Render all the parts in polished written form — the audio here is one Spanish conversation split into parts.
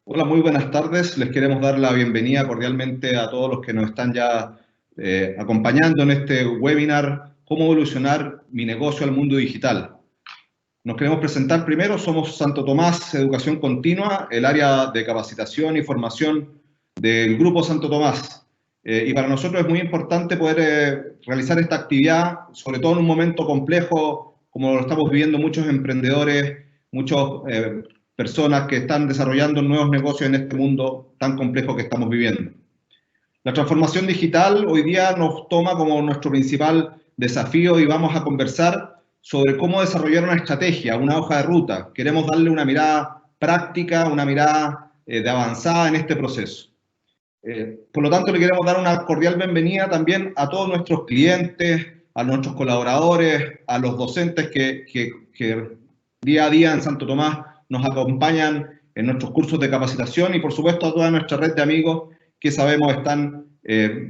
Hola, muy buenas tardes. Les queremos dar la bienvenida cordialmente a todos los que nos están ya acompañando en este webinar, ¿Cómo evolucionar mi negocio al mundo digital? Nos queremos presentar primero, somos Santo Tomás Educación Continua, el área de capacitación y formación del Grupo Santo Tomás. Y para nosotros es muy importante poder realizar esta actividad, sobre todo en un momento complejo, como lo estamos viviendo muchos emprendedores, muchas personas que están desarrollando nuevos negocios en este mundo tan complejo que estamos viviendo. La transformación digital hoy día nos toma como nuestro principal desafío y vamos a conversar sobre cómo desarrollar una estrategia, una hoja de ruta. Queremos darle una mirada práctica, una mirada de avanzada en este proceso. Por lo tanto, le queremos dar una cordial bienvenida también a todos nuestros clientes, a nuestros colaboradores, a los docentes que día a día en Santo Tomás nos acompañan en nuestros cursos de capacitación y, por supuesto, a toda nuestra red de amigos que sabemos están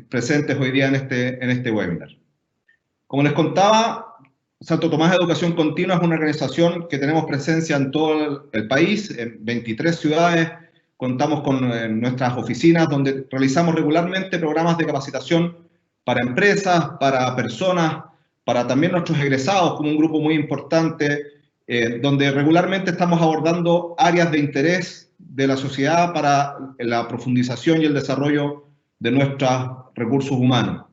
presentes hoy día en este webinar. Como les contaba, Santo Tomás Educación Continua es una organización que tenemos presencia en todo el país, en 23 ciudades. Contamos con nuestras oficinas donde realizamos regularmente programas de capacitación para empresas, para personas, para también nuestros egresados, como un grupo muy importante, donde regularmente estamos abordando áreas de interés de la sociedad para la profundización y el desarrollo de nuestros recursos humanos.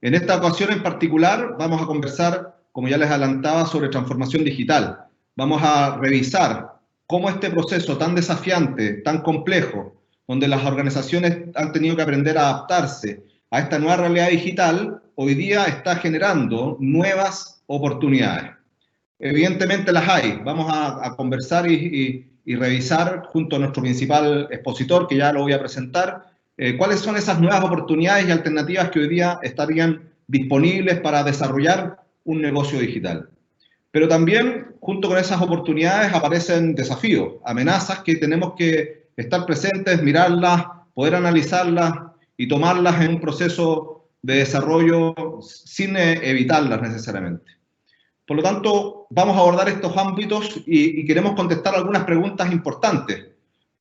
En esta ocasión en particular vamos a conversar, como ya les adelantaba, sobre transformación digital. Vamos a revisar cómo este proceso tan desafiante, tan complejo, donde las organizaciones han tenido que aprender a adaptarse a esta nueva realidad digital, hoy día está generando nuevas oportunidades. Evidentemente las hay. Vamos a conversar y revisar junto a nuestro principal expositor, que ya lo voy a presentar, cuáles son esas nuevas oportunidades y alternativas que hoy día estarían disponibles para desarrollar un negocio digital. Pero también, junto con esas oportunidades, aparecen desafíos, amenazas que tenemos que estar presentes, mirarlas, poder analizarlas y tomarlas en un proceso de desarrollo sin evitarlas necesariamente. Por lo tanto, vamos a abordar estos ámbitos y queremos contestar algunas preguntas importantes.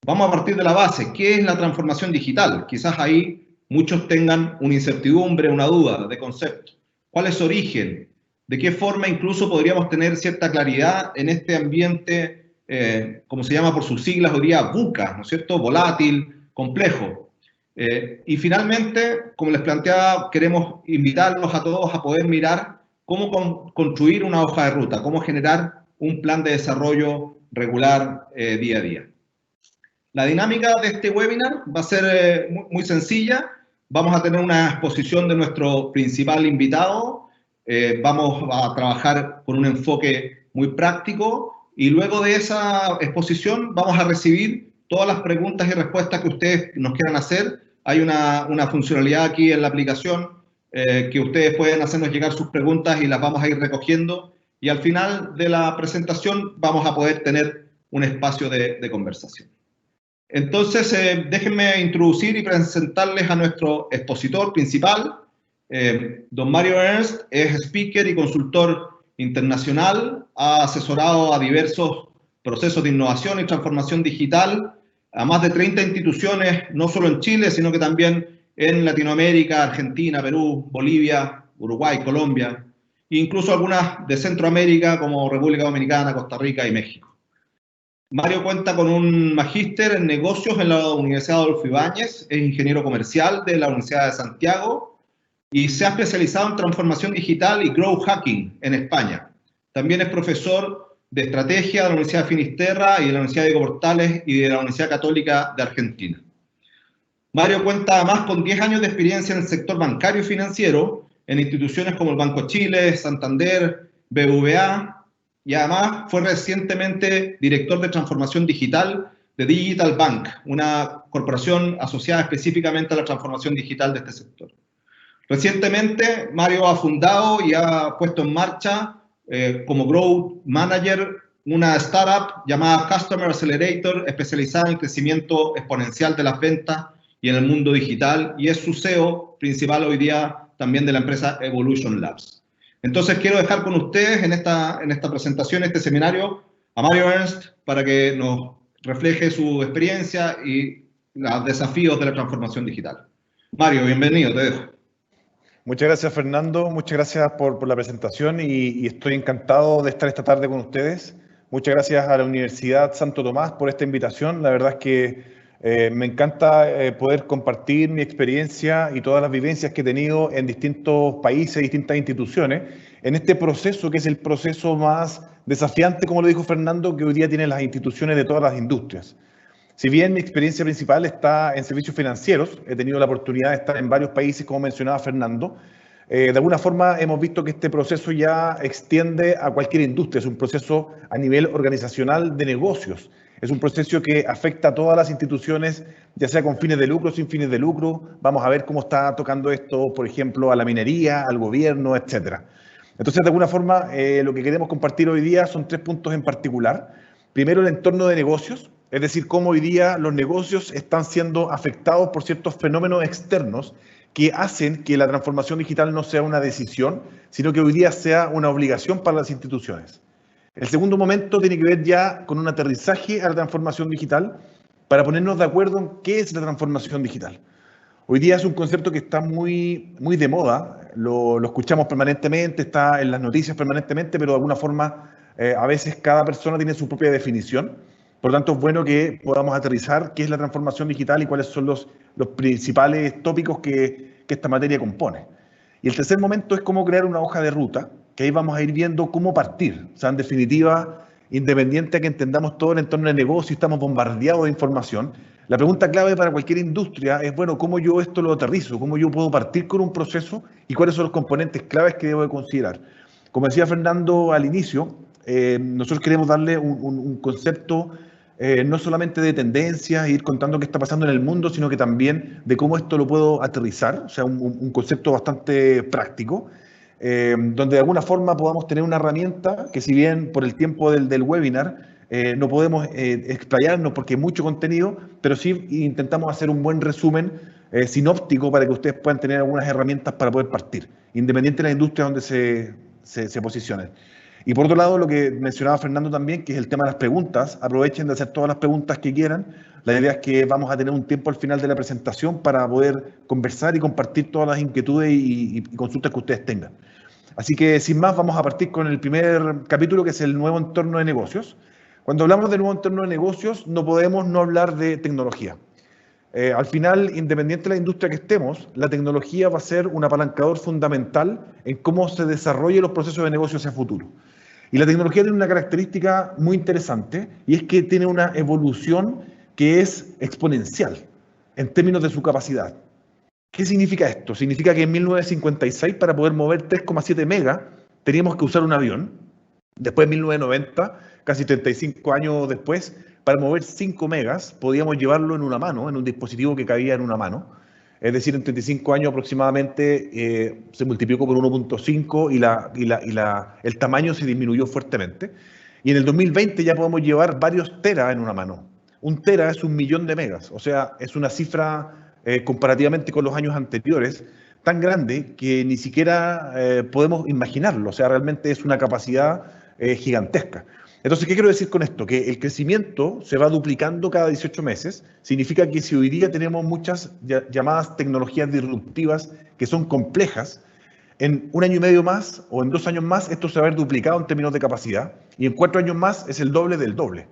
Vamos a partir de la base. ¿Qué es la transformación digital? Quizás ahí muchos tengan una incertidumbre, una duda de concepto. ¿Cuál es su origen? ¿De qué forma incluso podríamos tener cierta claridad en este ambiente, como se llama por sus siglas hoy día, VUCA, ¿no es cierto? Volátil, complejo. Y finalmente, como les planteaba, queremos invitarlos a todos a poder mirar cómo construir una hoja de ruta, cómo generar un plan de desarrollo regular día a día. La dinámica de este webinar va a ser muy sencilla. Vamos a tener una exposición de nuestro principal invitado. Vamos a trabajar con un enfoque muy práctico y luego de esa exposición vamos a recibir todas las preguntas y respuestas que ustedes nos quieran hacer. Hay una funcionalidad aquí en la aplicación que ustedes pueden hacernos llegar sus preguntas y las vamos a ir recogiendo. Y al final de la presentación vamos a poder tener un espacio de conversación. Entonces, déjenme introducir y presentarles a nuestro expositor principal. Don Mario Ernst es speaker y consultor internacional, ha asesorado a diversos procesos de innovación y transformación digital, a más de 30 instituciones, no solo en Chile, sino que también en Latinoamérica, Argentina, Perú, Bolivia, Uruguay, Colombia, e incluso algunas de Centroamérica como República Dominicana, Costa Rica y México. Mario cuenta con un magíster en negocios en la Universidad Adolfo Ibáñez, es ingeniero comercial de la Universidad de Santiago y se ha especializado en transformación digital y growth hacking en España. También es profesor de estrategia de la Universidad de Finisterra y de la Universidad de Diego Portales y de la Universidad Católica de Argentina. Mario cuenta además con 10 años de experiencia en el sector bancario y financiero en instituciones como el Banco Chile, Santander, BBVA, y además fue recientemente director de transformación digital de Digital Bank, una corporación asociada específicamente a la transformación digital de este sector. Recientemente, Mario ha fundado y ha puesto en marcha como Growth Manager una startup llamada Customer Accelerator, especializada en el crecimiento exponencial de las ventas y en el mundo digital, y es su CEO principal hoy día también de la empresa Evolution Labs. Entonces quiero dejar con ustedes en esta presentación, este seminario, a Mario Ernst para que nos refleje su experiencia y los desafíos de la transformación digital. Mario, bienvenido, te dejo. Muchas gracias, Fernando. Muchas gracias por la presentación y estoy encantado de estar esta tarde con ustedes. Muchas gracias a la Universidad Santo Tomás por esta invitación. La verdad es que me encanta poder compartir mi experiencia y todas las vivencias que he tenido en distintos países, distintas instituciones, en este proceso que es el proceso más desafiante, como lo dijo Fernando, que hoy día tienen las instituciones de todas las industrias. Si bien mi experiencia principal está en servicios financieros, he tenido la oportunidad de estar en varios países, como mencionaba Fernando, de alguna forma hemos visto que este proceso ya extiende a cualquier industria, es un proceso a nivel organizacional de negocios, es un proceso que afecta a todas las instituciones, ya sea con fines de lucro o sin fines de lucro. Vamos a ver cómo está tocando esto, por ejemplo, a la minería, al gobierno, etcétera. Entonces, de alguna forma, lo que queremos compartir hoy día son 3 puntos en particular. Primero, el entorno de negocios, es decir, cómo hoy día los negocios están siendo afectados por ciertos fenómenos externos que hacen que la transformación digital no sea una decisión, sino que hoy día sea una obligación para las instituciones. El segundo momento tiene que ver ya con un aterrizaje a la transformación digital para ponernos de acuerdo en qué es la transformación digital. Hoy día es un concepto que está muy de moda, lo escuchamos permanentemente, está en las noticias permanentemente, pero de alguna forma a veces cada persona tiene su propia definición. Por lo tanto, es bueno que podamos aterrizar qué es la transformación digital y cuáles son los principales tópicos que esta materia compone. Y el tercer momento es cómo crear una hoja de ruta, que ahí vamos a ir viendo cómo partir. O sea, en definitiva, independiente de que entendamos todo el entorno de negocio y estamos bombardeados de información, la pregunta clave para cualquier industria es, bueno, ¿cómo yo esto lo aterrizo? ¿Cómo yo puedo partir con un proceso? ¿Y cuáles son los componentes claves que debo de considerar? Como decía Fernando al inicio, nosotros queremos darle un concepto no solamente de tendencias, ir contando qué está pasando en el mundo, sino que también de cómo esto lo puedo aterrizar, o sea, un concepto bastante práctico, donde de alguna forma podamos tener una herramienta que, si bien por el tiempo del webinar no podemos explayarnos porque hay mucho contenido, pero sí intentamos hacer un buen resumen sinóptico para que ustedes puedan tener algunas herramientas para poder partir, independiente de la industria donde se posicionen. Y por otro lado, lo que mencionaba Fernando también, que es el tema de las preguntas. Aprovechen de hacer todas las preguntas que quieran. La idea es que vamos a tener un tiempo al final de la presentación para poder conversar y compartir todas las inquietudes y consultas que ustedes tengan. Así que, sin más, vamos a partir con el primer capítulo, que es el nuevo entorno de negocios. Cuando hablamos de nuevo entorno de negocios, no podemos no hablar de tecnología. Al final, independiente de la industria que estemos, la tecnología va a ser un apalancador fundamental en cómo se desarrollen los procesos de negocio hacia el futuro. Y la tecnología tiene una característica muy interesante, y es que tiene una evolución que es exponencial en términos de su capacidad. ¿Qué significa esto? Significa que en 1956, para poder mover 3,7 megas, teníamos que usar un avión. Después, en 1990, casi 35 años después, para mover 5 megas, podíamos llevarlo en una mano, en un dispositivo que cabía en una mano. Es decir, en 35 años aproximadamente se multiplicó por 1.5 y el tamaño se disminuyó fuertemente. Y en el 2020 ya podemos llevar varios teras en una mano. Un tera es 1.000.000 de megas, o sea, es una cifra comparativamente con los años anteriores tan grande que ni siquiera podemos imaginarlo. O sea, realmente es una capacidad gigantesca. Entonces, ¿qué quiero decir con esto? Que el crecimiento se va duplicando cada 18 meses. Significa que si hoy día tenemos muchas llamadas tecnologías disruptivas que son complejas, en 1 año y medio más o en 2 años más esto se va a ver duplicado en términos de capacidad, y en 4 años más es el doble del doble.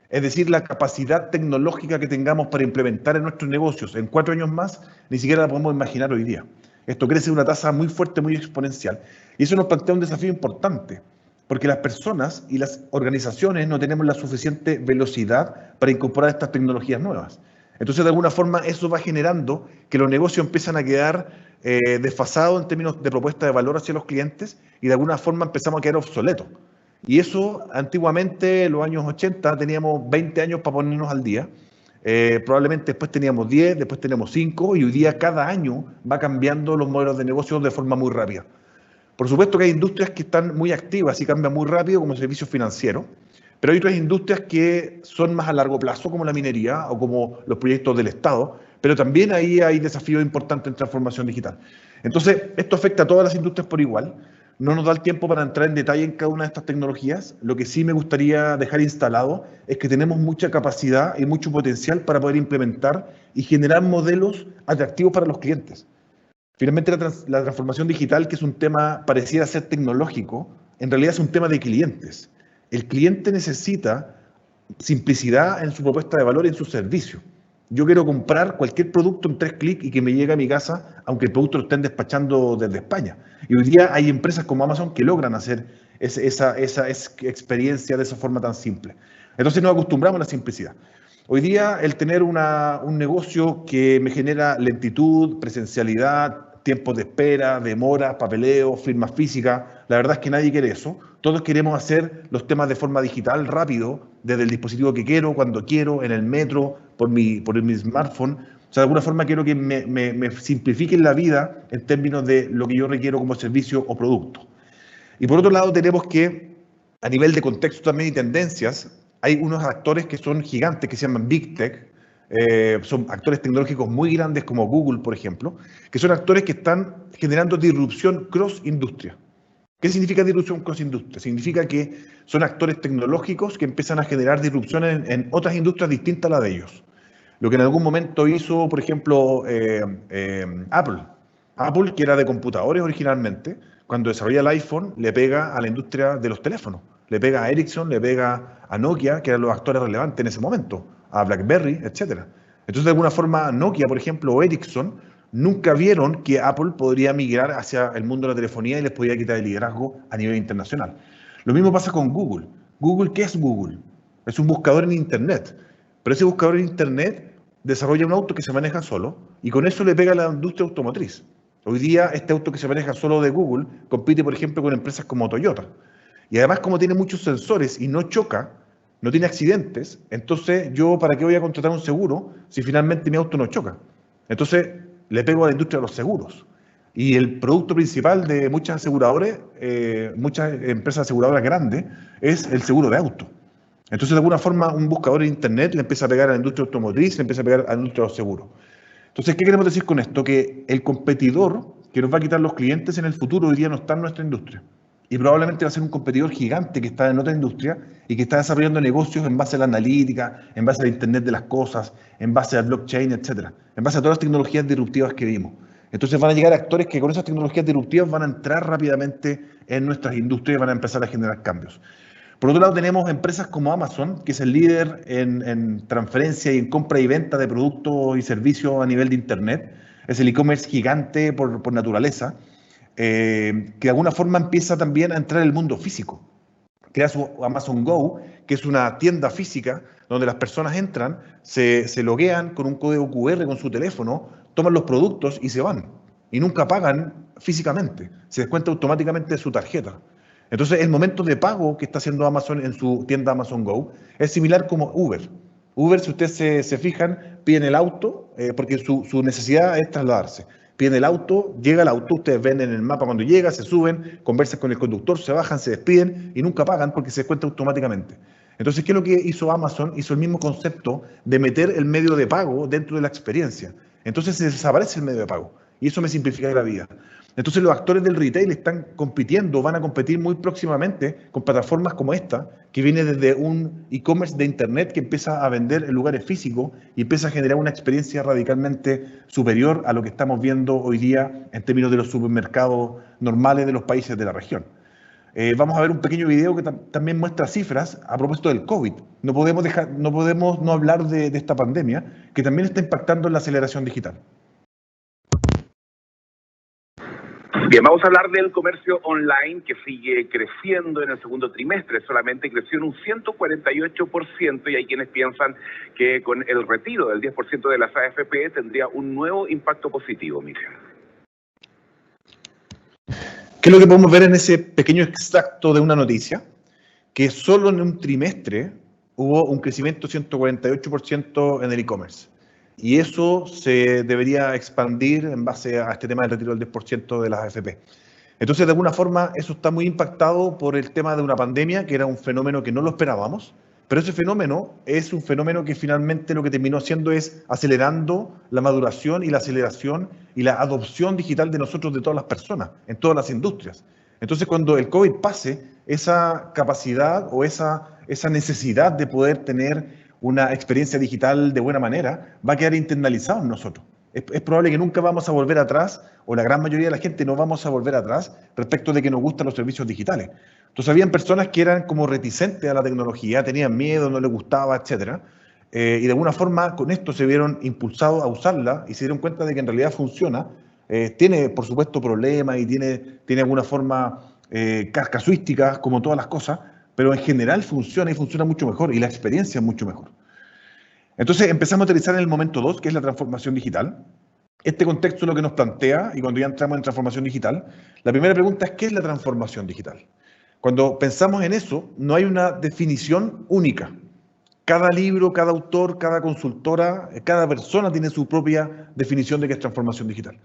Es decir, la capacidad tecnológica que tengamos para implementar en nuestros negocios en 4 años más ni siquiera la podemos imaginar hoy día. Esto crece a una tasa muy fuerte, muy exponencial. Y eso nos plantea un desafío importante, porque las personas y las organizaciones no tenemos la suficiente velocidad para incorporar estas tecnologías nuevas. Entonces, de alguna forma, eso va generando que los negocios empiezan a quedar desfasados en términos de propuesta de valor hacia los clientes, y de alguna forma empezamos a quedar obsoletos. Y eso, antiguamente, en los años 80, teníamos 20 años para ponernos al día. Probablemente después teníamos 10, después tenemos 5, y hoy día cada año va cambiando los modelos de negocios de forma muy rápida. Por supuesto que hay industrias que están muy activas y cambian muy rápido, como servicios financieros, pero hay otras industrias que son más a largo plazo, como la minería o como los proyectos del Estado, pero también ahí hay desafíos importantes en transformación digital. Entonces, esto afecta a todas las industrias por igual. No nos da el tiempo para entrar en detalle en cada una de estas tecnologías. Lo que sí me gustaría dejar instalado es que tenemos mucha capacidad y mucho potencial para poder implementar y generar modelos atractivos para los clientes. Finalmente, la transformación digital, que es un tema pareciera ser tecnológico, en realidad es un tema de clientes. El cliente necesita simplicidad en su propuesta de valor y en su servicio. Yo quiero comprar cualquier producto en 3 clics y que me llegue a mi casa, aunque el producto lo estén despachando desde España. Y hoy día hay empresas como Amazon que logran hacer esa experiencia de esa forma tan simple. Entonces nos acostumbramos a la simplicidad. Hoy día el tener un negocio que me genera lentitud, presencialidad, tiempos de espera, demora, papeleo, firmas físicas, la verdad es que nadie quiere eso. Todos queremos hacer los temas de forma digital, rápido, desde el dispositivo que quiero, cuando quiero, en el metro, por mi smartphone. O sea, de alguna forma quiero que me simplifiquen la vida en términos de lo que yo requiero como servicio o producto. Y por otro lado tenemos que, a nivel de contexto también y tendencias, hay unos actores que son gigantes, que se llaman Big Tech, son actores tecnológicos muy grandes como Google, por ejemplo, que son actores que están generando disrupción cross-industria. ¿Qué significa disrupción cross-industria? Significa que son actores tecnológicos que empiezan a generar disrupción en otras industrias distintas a la de ellos. Lo que en algún momento hizo, por ejemplo, Apple. Apple, que era de computadores originalmente, cuando desarrolla el iPhone, le pega a la industria de los teléfonos. Le pega a Ericsson, le pega a Nokia, que eran los actores relevantes en ese momento, a BlackBerry, etc. Entonces, de alguna forma, Nokia, por ejemplo, o Ericsson, nunca vieron que Apple podría migrar hacia el mundo de la telefonía y les podía quitar el liderazgo a nivel internacional. Lo mismo pasa con Google. Google, ¿qué es Google? Es un buscador en Internet. Pero ese buscador en Internet desarrolla un auto que se maneja solo y con eso le pega a la industria automotriz. Hoy día este auto que se maneja solo de Google compite, por ejemplo, con empresas como Toyota. Y además, como tiene muchos sensores y no choca, no tiene accidentes, entonces yo, ¿para qué voy a contratar un seguro si finalmente mi auto no choca? Entonces le pego a la industria de los seguros. Y el producto principal de muchas aseguradoras, muchas empresas aseguradoras grandes, es el seguro de auto. Entonces, de alguna forma, un buscador en Internet le empieza a pegar a la industria automotriz, le empieza a pegar a la industria de los seguros. Entonces, ¿qué queremos decir con esto? Que el competidor que nos va a quitar los clientes en el futuro hoy día no está en nuestra industria. Y probablemente va a ser un competidor gigante que está en otra industria y que está desarrollando negocios en base a la analítica, en base al Internet de las cosas, en base al blockchain, etcétera, en base a todas las tecnologías disruptivas que vimos. Entonces van a llegar actores que con esas tecnologías disruptivas van a entrar rápidamente en nuestras industrias y van a empezar a generar cambios. Por otro lado, tenemos empresas como Amazon, que es el líder en transferencia y en compra y venta de productos y servicios a nivel de Internet. Es el e-commerce gigante por naturaleza, que de alguna forma empieza también a entrar en el mundo físico. Crea su Amazon Go, que es una tienda física donde las personas entran, se loguean con un código QR con su teléfono, toman los productos y se van. Y nunca pagan físicamente, se descuenta automáticamente de su tarjeta. Entonces, el momento de pago que está haciendo Amazon en su tienda Amazon Go es similar como Uber. Uber, si ustedes se fijan, piden el auto, porque su necesidad es trasladarse. Piden el auto, llega el auto, ustedes ven en el mapa cuando llega, se suben, conversan con el conductor, se bajan, se despiden y nunca pagan porque se descuenta automáticamente. Entonces, ¿qué es lo que hizo Amazon? Hizo el mismo concepto de meter el medio de pago dentro de la experiencia. Entonces se desaparece el medio de pago y eso me simplifica la vida. Entonces los actores del retail están compitiendo, van a competir muy próximamente con plataformas como esta, que viene desde un e-commerce de Internet que empieza a vender en lugares físicos y empieza a generar una experiencia radicalmente superior a lo que estamos viendo hoy día en términos de los supermercados normales de los países de la región. Vamos a ver un pequeño video que también muestra cifras a propósito del COVID. No podemos no hablar de esta pandemia que también está impactando en la aceleración digital. Bien, vamos a hablar del comercio online que sigue creciendo en el segundo trimestre. Solamente creció en un 148% y hay quienes piensan que con el retiro del 10% de las AFP tendría un nuevo impacto positivo, Miriam. ¿Qué es lo que podemos ver en ese pequeño extracto de una noticia? Que solo en un trimestre hubo un crecimiento 148% en el e-commerce. Y eso se debería expandir en base a este tema del retiro del 10% de las AFP. Entonces, de alguna forma, eso está muy impactado por el tema de una pandemia, que era un fenómeno que no lo esperábamos, pero ese fenómeno es un fenómeno que finalmente lo que terminó haciendo es acelerando la maduración y la aceleración y la adopción digital de nosotros, de todas las personas, en todas las industrias. Entonces, cuando el COVID pase, esa capacidad o esa necesidad de poder tener una experiencia digital de buena manera va a quedar internalizado en nosotros. Es probable que nunca vamos a volver atrás, o la gran mayoría de la gente no vamos a volver atrás respecto de que nos gustan los servicios digitales. Entonces, habían personas que eran como reticentes a la tecnología, tenían miedo, no les gustaba, etcétera. Y de alguna forma con esto se vieron impulsados a usarla y se dieron cuenta de que en realidad funciona. Tiene, por supuesto, problemas y tiene alguna forma casuísticas, como todas las cosas, pero en general funciona y funciona mucho mejor y la experiencia es mucho mejor. Entonces empezamos a aterrizar en el momento 2, que es la transformación digital. Este contexto es lo que nos plantea, y cuando ya entramos en transformación digital, la primera pregunta es: ¿qué es la transformación digital? Cuando pensamos en eso, no hay una definición única. Cada libro, cada autor, cada consultora, cada persona tiene su propia definición de qué es transformación digital.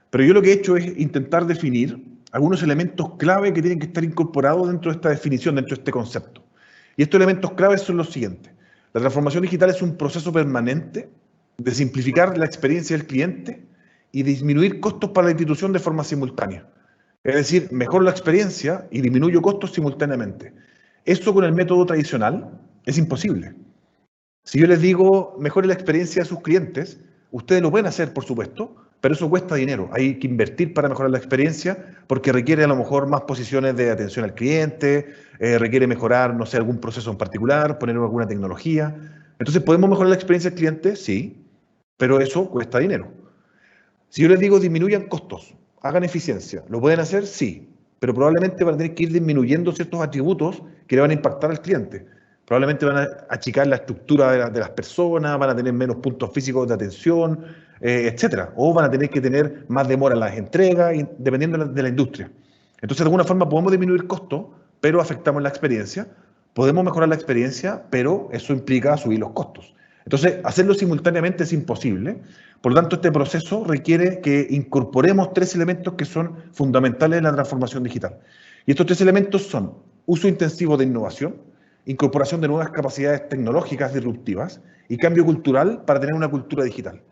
Pero yo lo que he hecho es intentar definir algunos elementos clave que tienen que estar incorporados dentro de esta definición, dentro de este concepto. Y estos elementos claves son los siguientes. La transformación digital es un proceso permanente de simplificar la experiencia del cliente y disminuir costos para la institución de forma simultánea. Es decir, mejoro la experiencia y disminuyo costos simultáneamente. Esto con el método tradicional es imposible. Si yo les digo mejore la experiencia de sus clientes, ustedes lo pueden hacer, por supuesto, pero eso cuesta dinero. Hay que invertir para mejorar la experiencia porque requiere a lo mejor más posiciones de atención al cliente, requiere mejorar, no sé, algún proceso en particular, poner alguna tecnología. Entonces, ¿podemos mejorar la experiencia del cliente? Sí, pero eso cuesta dinero. Si yo les digo disminuyan costos, hagan eficiencia, ¿lo pueden hacer? Sí, pero probablemente van a tener que ir disminuyendo ciertos atributos que le van a impactar al cliente. Probablemente van a achicar la estructura de las personas, van a tener menos puntos físicos de atención, etcétera. O van a tener que tener más demora en las entregas, dependiendo de la industria. Entonces, de alguna forma podemos disminuir costos, pero afectamos la experiencia. Podemos mejorar la experiencia, pero eso implica subir los costos. Entonces, hacerlo simultáneamente es imposible. Por lo tanto, este proceso requiere que incorporemos 3 elementos que son fundamentales en la transformación digital. Y estos 3 elementos son uso intensivo de innovación, incorporación de nuevas capacidades tecnológicas disruptivas y cambio cultural para tener una cultura digital.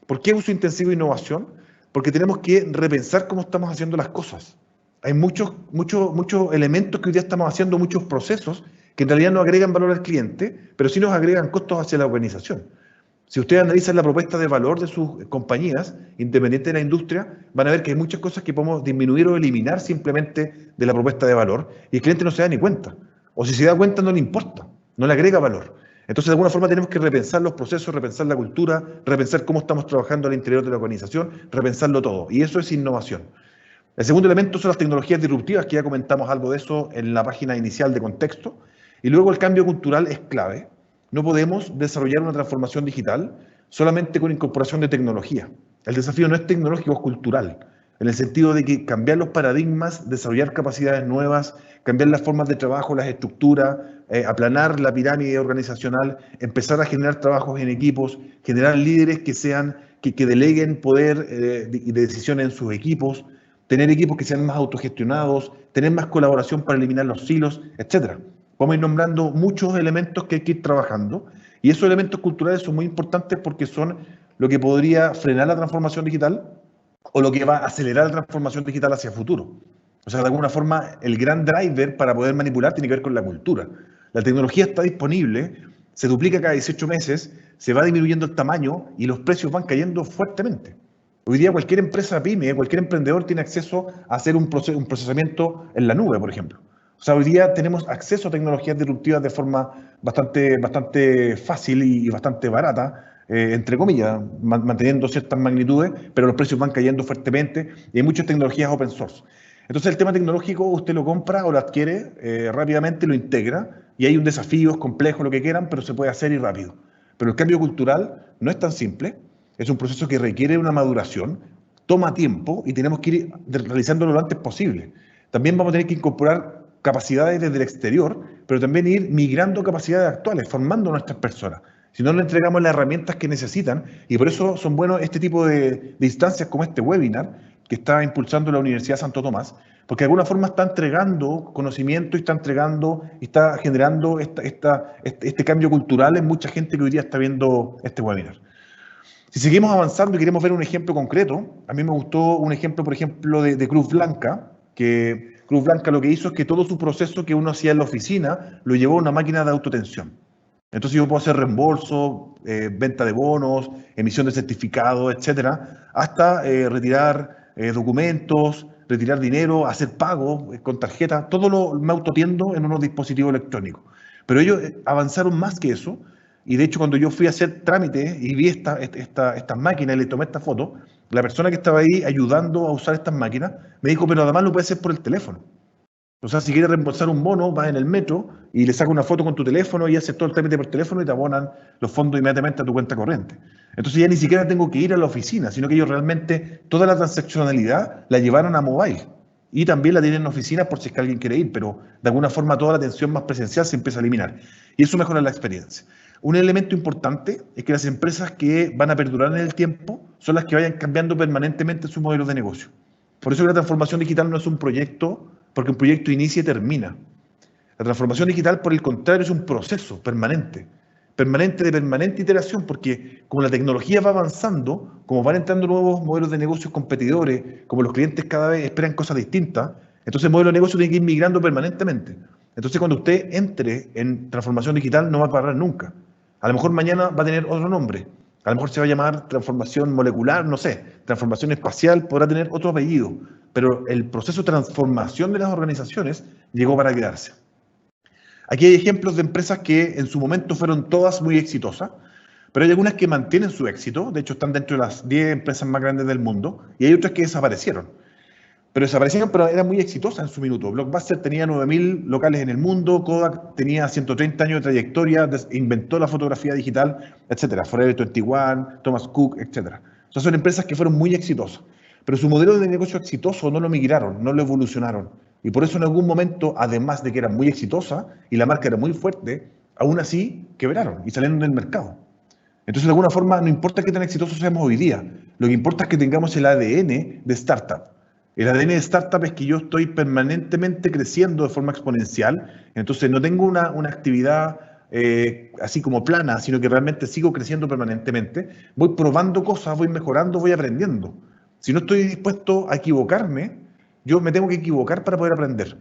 ¿Por qué uso intensivo de innovación? Porque tenemos que repensar cómo estamos haciendo las cosas. Hay muchos elementos que hoy día estamos haciendo, muchos procesos que en realidad no agregan valor al cliente, pero sí nos agregan costos hacia la organización. Si ustedes analizan la propuesta de valor de sus compañías, independiente de la industria, van a ver que hay muchas cosas que podemos disminuir o eliminar simplemente de la propuesta de valor y el cliente no se da ni cuenta. O si se da cuenta, no le importa, no le agrega valor. Entonces, de alguna forma, tenemos que repensar los procesos, repensar la cultura, repensar cómo estamos trabajando al interior de la organización, repensarlo todo. Y eso es innovación. El segundo elemento son las tecnologías disruptivas, que ya comentamos algo de eso en la página inicial de contexto. Y luego el cambio cultural es clave. No podemos desarrollar una transformación digital solamente con incorporación de tecnología. El desafío no es tecnológico, es cultural. En el sentido de que cambiar los paradigmas, desarrollar capacidades nuevas, cambiar las formas de trabajo, las estructuras, aplanar la pirámide organizacional, empezar a generar trabajos en equipos, generar líderes que deleguen poder de decisión en sus equipos, tener equipos que sean más autogestionados, tener más colaboración para eliminar los silos, etc. Vamos a ir nombrando muchos elementos que hay que ir trabajando, y esos elementos culturales son muy importantes porque son lo que podría frenar la transformación digital o lo que va a acelerar la transformación digital hacia el futuro. O sea, de alguna forma, el gran driver para poder manipular tiene que ver con la cultura. La tecnología está disponible, se duplica cada 18 meses, se va disminuyendo el tamaño y los precios van cayendo fuertemente. Hoy día cualquier empresa pyme, cualquier emprendedor tiene acceso a hacer un procesamiento en la nube, por ejemplo. O sea, hoy día tenemos acceso a tecnologías disruptivas de forma bastante fácil y bastante barata, entre comillas, manteniendo ciertas magnitudes, pero los precios van cayendo fuertemente y hay muchas tecnologías open source. Entonces el tema tecnológico usted lo compra o lo adquiere rápidamente, lo integra y hay un desafío, es complejo, lo que quieran, pero se puede hacer y rápido. Pero el cambio cultural no es tan simple, es un proceso que requiere una maduración, toma tiempo y tenemos que ir realizándolo lo antes posible. También vamos a tener que incorporar capacidades desde el exterior, pero también ir migrando capacidades actuales, formando a nuestras personas. Si no le entregamos las herramientas que necesitan, y por eso son buenos este tipo de instancias como este webinar que está impulsando la Universidad Santo Tomás, porque de alguna forma está entregando conocimiento y está generando este cambio cultural en mucha gente que hoy día está viendo este webinar. Si seguimos avanzando y queremos ver un ejemplo concreto, a mí me gustó un ejemplo, por ejemplo, de Cruz Blanca, que Cruz Blanca lo que hizo es que todo su proceso que uno hacía en la oficina lo llevó a una máquina de autotensión. Entonces yo puedo hacer reembolso, venta de bonos, emisión de certificados, etcétera, hasta retirar documentos, retirar dinero, hacer pagos con tarjeta, todo me autotiendo en unos dispositivos electrónicos. Pero ellos avanzaron más que eso, y de hecho cuando yo fui a hacer trámites y vi estas máquinas y le tomé esta foto, la persona que estaba ahí ayudando a usar estas máquinas me dijo, pero además lo puedes hacer por el teléfono. O sea, si quieres reembolsar un bono, vas en el metro y le sacas una foto con tu teléfono y haces todo el trámite por teléfono y te abonan los fondos inmediatamente a tu cuenta corriente. Entonces ya ni siquiera tengo que ir a la oficina, sino que ellos realmente toda la transaccionalidad la llevaron a mobile. Y también la tienen en oficinas por si es que alguien quiere ir, pero de alguna forma toda la atención más presencial se empieza a eliminar. Y eso mejora la experiencia. Un elemento importante es que las empresas que van a perdurar en el tiempo son las que vayan cambiando permanentemente sus modelos de negocio. Por eso que la transformación digital no es un proyecto, porque un proyecto inicia y termina. La transformación digital, por el contrario, es un proceso permanente de permanente iteración, porque como la tecnología va avanzando, como van entrando nuevos modelos de negocios competidores, como los clientes cada vez esperan cosas distintas, entonces el modelo de negocio tiene que ir migrando permanentemente. Entonces cuando usted entre en transformación digital no va a parar nunca. A lo mejor mañana va a tener otro nombre, a lo mejor se va a llamar transformación molecular, no sé, transformación espacial, podrá tener otro apellido, pero el proceso de transformación de las organizaciones llegó para quedarse. Aquí hay ejemplos de empresas que en su momento fueron todas muy exitosas, pero hay algunas que mantienen su éxito, de hecho están dentro de las 10 empresas más grandes del mundo, y hay otras que desaparecieron. Pero eran muy exitosas en su minuto. Blockbuster tenía 9.000 locales en el mundo, Kodak tenía 130 años de trayectoria, inventó la fotografía digital, etcétera. Forever 21, Thomas Cook, etcétera. O sea, son empresas que fueron muy exitosas. Pero su modelo de negocio exitoso no lo migraron, no lo evolucionaron. Y por eso en algún momento, además de que eran muy exitosas y la marca era muy fuerte, aún así quebraron y salieron del mercado. Entonces, de alguna forma, no importa qué tan exitosos seamos hoy día, lo que importa es que tengamos el ADN de startup. El ADN de startup es que yo estoy permanentemente creciendo de forma exponencial, entonces no tengo una actividad así como plana, sino que realmente sigo creciendo permanentemente, voy probando cosas, voy mejorando, voy aprendiendo. Si no estoy dispuesto a equivocarme, yo me tengo que equivocar para poder aprender.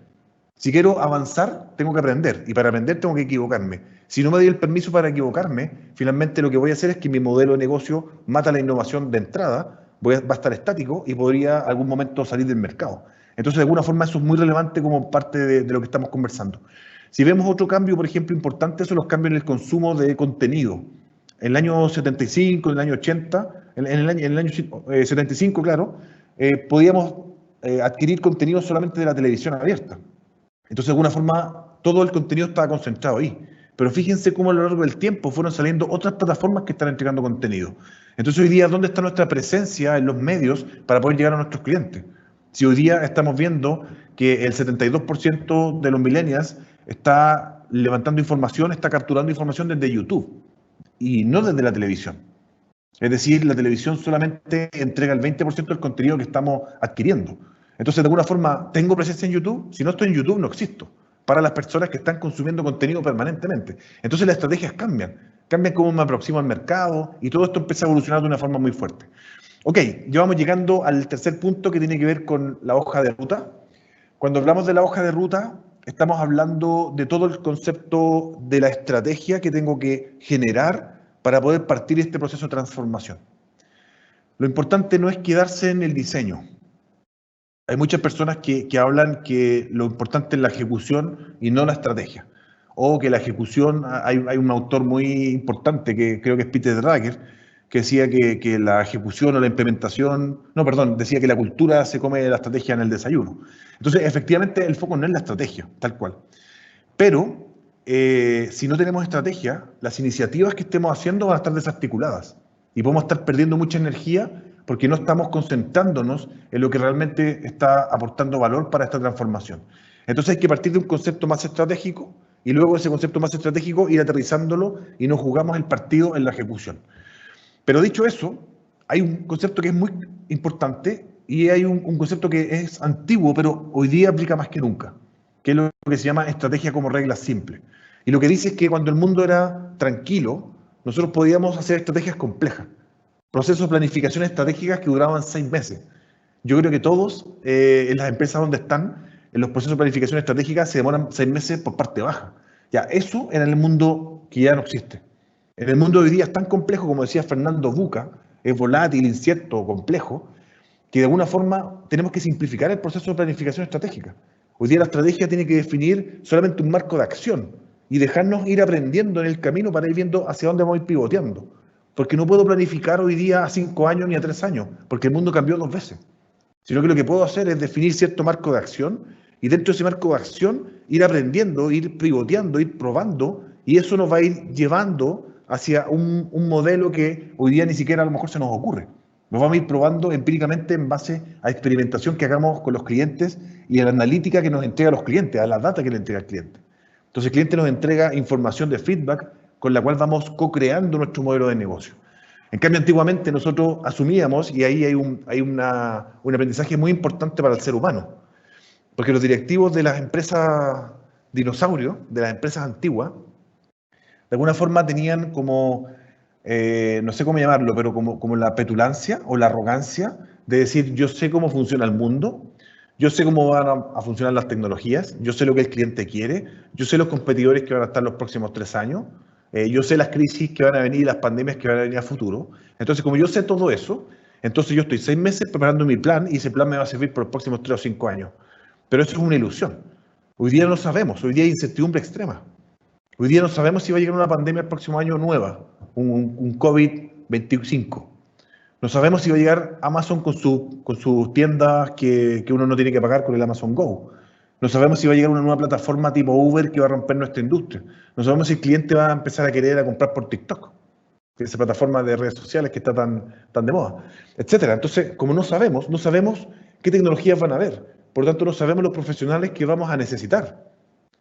Si quiero avanzar, tengo que aprender, y para aprender tengo que equivocarme. Si no me doy el permiso para equivocarme, finalmente lo que voy a hacer es que mi modelo de negocio mata la innovación de entrada, va a estar estático y podría algún momento salir del mercado. Entonces, de alguna forma, eso es muy relevante como parte de lo que estamos conversando. Si vemos otro cambio, por ejemplo, importante, son los cambios en el consumo de contenido. En el año 75, en el año 80, en el año 75, claro, podíamos adquirir contenido solamente de la televisión abierta. Entonces, de alguna forma, todo el contenido estaba concentrado ahí. Pero fíjense cómo a lo largo del tiempo fueron saliendo otras plataformas que están entregando contenido. Entonces, hoy día, ¿dónde está nuestra presencia en los medios para poder llegar a nuestros clientes? Si hoy día estamos viendo que el 72% de los millennials está levantando información, está capturando información desde YouTube y no desde la televisión. Es decir, la televisión solamente entrega el 20% del contenido que estamos adquiriendo. Entonces, de alguna forma, ¿tengo presencia en YouTube? Si no estoy en YouTube, no existo. Para las personas que están consumiendo contenido permanentemente. Entonces, las estrategias cambian cómo me aproximo al mercado y todo esto empieza a evolucionar de una forma muy fuerte. Ok, ya vamos llegando al tercer punto que tiene que ver con la hoja de ruta. Cuando hablamos de la hoja de ruta, estamos hablando de todo el concepto de la estrategia que tengo que generar para poder partir este proceso de transformación. Lo importante no es quedarse en el diseño. Hay muchas personas que hablan que lo importante es la ejecución y no la estrategia. O que la ejecución, hay un autor muy importante que creo que es Peter Drucker, que decía que la ejecución o la implementación, decía que la cultura se come la estrategia en el desayuno. Entonces, efectivamente, el foco no es la estrategia, tal cual. Pero, si no tenemos estrategia, las iniciativas que estemos haciendo van a estar desarticuladas y podemos estar perdiendo mucha energía porque no estamos concentrándonos en lo que realmente está aportando valor para esta transformación. Entonces hay que partir de un concepto más estratégico y luego ese concepto más estratégico ir aterrizándolo y nos jugamos el partido en la ejecución. Pero dicho eso, hay un concepto que es muy importante y hay un concepto que es antiguo, pero hoy día aplica más que nunca, que es lo que se llama estrategia como regla simple. Y lo que dice es que cuando el mundo era tranquilo, nosotros podíamos hacer estrategias complejas. Procesos de planificación estratégicas que duraban 6 meses. Yo creo que todos, en las empresas donde están, en los procesos de planificación estratégica se demoran 6 meses por parte baja. Ya, eso en el mundo que ya no existe. En el mundo de hoy día es tan complejo, como decía Fernando Buca, es volátil, incierto, complejo, que de alguna forma tenemos que simplificar el proceso de planificación estratégica. Hoy día la estrategia tiene que definir solamente un marco de acción y dejarnos ir aprendiendo en el camino para ir viendo hacia dónde vamos a ir pivoteando. Porque no puedo planificar hoy día a 5 años ni a 3 años, porque el mundo cambió 2 veces. Sino que lo que puedo hacer es definir cierto marco de acción y dentro de ese marco de acción ir aprendiendo, ir pivoteando, ir probando, y eso nos va a ir llevando hacia un modelo que hoy día ni siquiera a lo mejor se nos ocurre. Nos vamos a ir probando empíricamente en base a experimentación que hagamos con los clientes y a la analítica que nos entrega los clientes, a la data que le entrega el cliente. Entonces el cliente nos entrega información de feedback con la cual vamos co-creando nuestro modelo de negocio. En cambio, antiguamente nosotros asumíamos, y ahí hay un aprendizaje muy importante para el ser humano, porque los directivos de las empresas dinosaurios, de las empresas antiguas, de alguna forma tenían como, no sé cómo llamarlo, pero como la petulancia o la arrogancia de decir, yo sé cómo funciona el mundo, yo sé cómo van a funcionar las tecnologías, yo sé lo que el cliente quiere, yo sé los competidores que van a estar los próximos 3 años, yo sé las crisis que van a venir y las pandemias que van a venir a futuro. Entonces, como yo sé todo eso, entonces yo estoy 6 meses preparando mi plan y ese plan me va a servir por los próximos 3 o 5 años. Pero eso es una ilusión. Hoy día no sabemos, hoy día hay incertidumbre extrema. Hoy día no sabemos si va a llegar una pandemia el próximo año nueva, un COVID-25. No sabemos si va a llegar Amazon con sus tiendas que uno no tiene que pagar con el Amazon Go. No sabemos si va a llegar una nueva plataforma tipo Uber que va a romper nuestra industria. No sabemos si el cliente va a empezar a querer comprar por TikTok, que es esa plataforma de redes sociales que está tan de moda, etcétera. Entonces, como no sabemos qué tecnologías van a haber. Por lo tanto, no sabemos los profesionales que vamos a necesitar.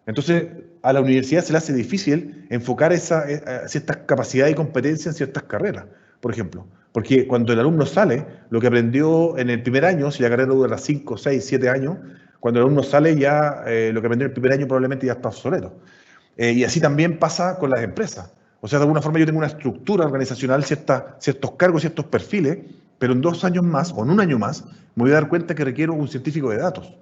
Entonces, a la universidad se le hace difícil enfocar ciertas capacidades y competencias en ciertas carreras, por ejemplo. Porque cuando el alumno sale, lo que aprendió en el primer año, si la carrera dura 5, 6, 7 años, cuando el alumno sale ya lo que aprendió en el primer año probablemente ya está obsoleto. Y así también pasa con las empresas. O sea, de alguna forma yo tengo una estructura organizacional, ciertos cargos, ciertos perfiles, pero en 2 años más o en 1 año más me voy a dar cuenta que requiero un científico de datos.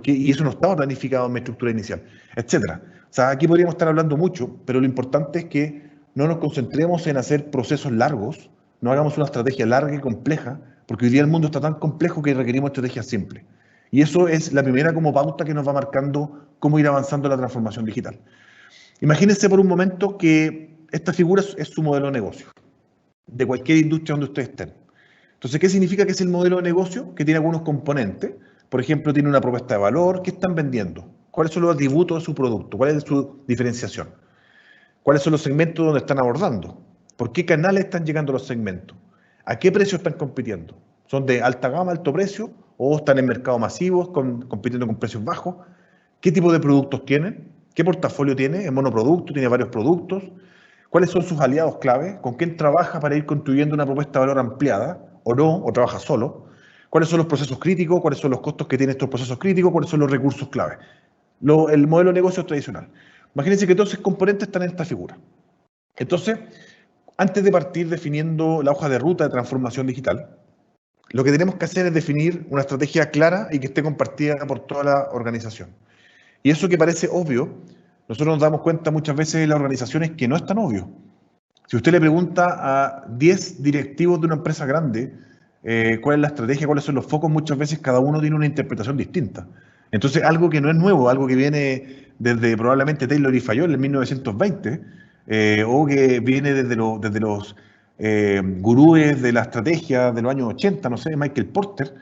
Y eso no estaba planificado en mi estructura inicial, etcétera. O sea, aquí podríamos estar hablando mucho, pero lo importante es que no nos concentremos en hacer procesos largos, no hagamos una estrategia larga y compleja, porque hoy día el mundo está tan complejo que requerimos estrategias simples. Y eso es la primera como pauta que nos va marcando cómo ir avanzando la transformación digital. Imagínense por un momento que esta figura es su modelo de negocio, de cualquier industria donde ustedes estén. Entonces, ¿qué significa que es el modelo de negocio? Que tiene algunos componentes. Por ejemplo, tiene una propuesta de valor. ¿Qué están vendiendo? ¿Cuáles son los atributos de su producto? ¿Cuál es su diferenciación? ¿Cuáles son los segmentos donde están abordando? ¿Por qué canales están llegando los segmentos? ¿A qué precio están compitiendo? ¿Son de alta gama, alto precio? ¿O están en mercados masivos, compitiendo con precios bajos? ¿Qué tipo de productos tienen? ¿Qué portafolio tiene? ¿Es monoproducto? ¿Tiene varios productos? ¿Cuáles son sus aliados clave? ¿Con quién trabaja para ir construyendo una propuesta de valor ampliada? ¿O no? ¿O trabaja solo? ¿Cuáles son los procesos críticos? ¿Cuáles son los costos que tienen estos procesos críticos? ¿Cuáles son los recursos clave? El modelo de negocio tradicional. Imagínense que todos esos componentes están en esta figura. Entonces, antes de partir definiendo la hoja de ruta de transformación digital, lo que tenemos que hacer es definir una estrategia clara y que esté compartida por toda la organización. Y eso que parece obvio, nosotros nos damos cuenta muchas veces en las organizaciones que no es tan obvio. Si usted le pregunta a 10 directivos de una empresa grande cuál es la estrategia, cuáles son los focos, muchas veces cada uno tiene una interpretación distinta. Entonces, algo que no es nuevo, algo que viene desde probablemente Taylor y Fayol en 1920, o que viene desde los gurúes de la estrategia de los años 80, no sé, Michael Porter,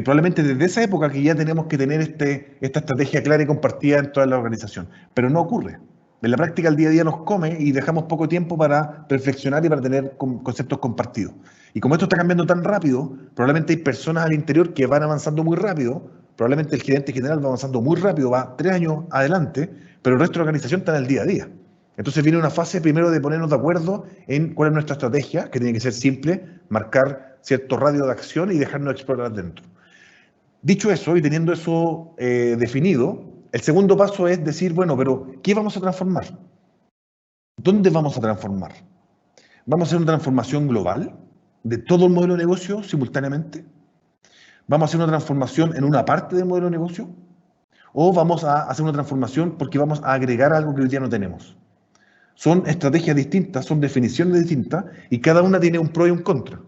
probablemente desde esa época que ya tenemos que tener esta estrategia clara y compartida en toda la organización. Pero no ocurre. En la práctica el día a día nos come y dejamos poco tiempo para reflexionar y para tener conceptos compartidos. Y como esto está cambiando tan rápido, probablemente hay personas al interior que van avanzando muy rápido, probablemente el gerente general va avanzando muy rápido, va 3 años adelante, pero el resto de la organización está en el día a día. Entonces viene una fase primero de ponernos de acuerdo en cuál es nuestra estrategia, que tiene que ser simple, marcar cierto radio de acción y dejarnos explorar dentro. Dicho eso y teniendo eso definido, el segundo paso es decir, bueno, pero ¿qué vamos a transformar? ¿Dónde vamos a transformar? ¿Vamos a hacer una transformación global de todo el modelo de negocio simultáneamente? ¿Vamos a hacer una transformación en una parte del modelo de negocio? o vamos a hacer una transformación porque vamos a agregar algo que hoy día no tenemos. Son estrategias distintas, son definiciones distintas y cada una tiene un pro y un contra.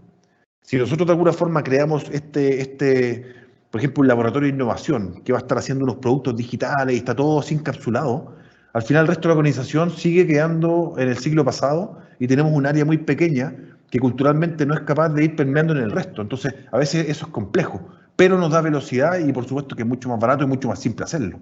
Si nosotros de alguna forma creamos por ejemplo, un laboratorio de innovación que va a estar haciendo unos productos digitales y está todo así encapsulado, al final el resto de la organización sigue quedando en el siglo pasado y tenemos un área muy pequeña que culturalmente no es capaz de ir permeando en el resto. Entonces, a veces eso es complejo, pero nos da velocidad y por supuesto que es mucho más barato y mucho más simple hacerlo.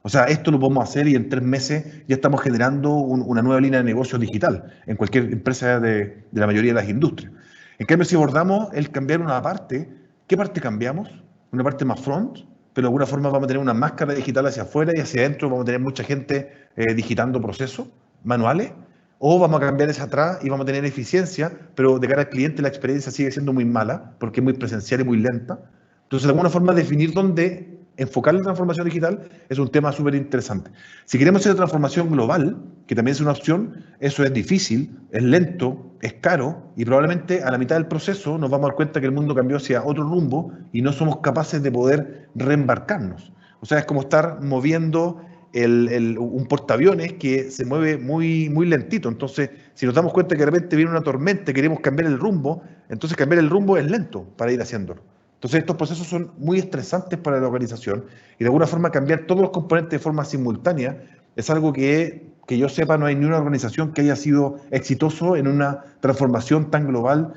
O sea, esto lo podemos hacer y en 3 meses ya estamos generando una nueva línea de negocio digital en cualquier empresa de la mayoría de las industrias. En cambio, si abordamos el cambiar una parte, ¿qué parte cambiamos? Una parte más front, pero de alguna forma vamos a tener una máscara digital hacia afuera y hacia adentro vamos a tener mucha gente digitando procesos manuales, o vamos a cambiar esa atrás y vamos a tener eficiencia, pero de cara al cliente la experiencia sigue siendo muy mala porque es muy presencial y muy lenta. Entonces, de alguna forma, definir dónde enfocar la transformación digital es un tema súper interesante. Si queremos hacer transformación global, que también es una opción, eso es difícil, es lento, es caro y probablemente a la mitad del proceso nos vamos a dar cuenta que el mundo cambió hacia otro rumbo y no somos capaces de poder reembarcarnos. O sea, es como estar moviendo un portaaviones que se mueve muy, muy lentito. Entonces, si nos damos cuenta que de repente viene una tormenta y queremos cambiar el rumbo, entonces cambiar el rumbo es lento para ir haciéndolo. Entonces, estos procesos son muy estresantes para la organización y de alguna forma cambiar todos los componentes de forma simultánea es algo que yo sepa no hay ni una organización que haya sido exitoso en una transformación tan global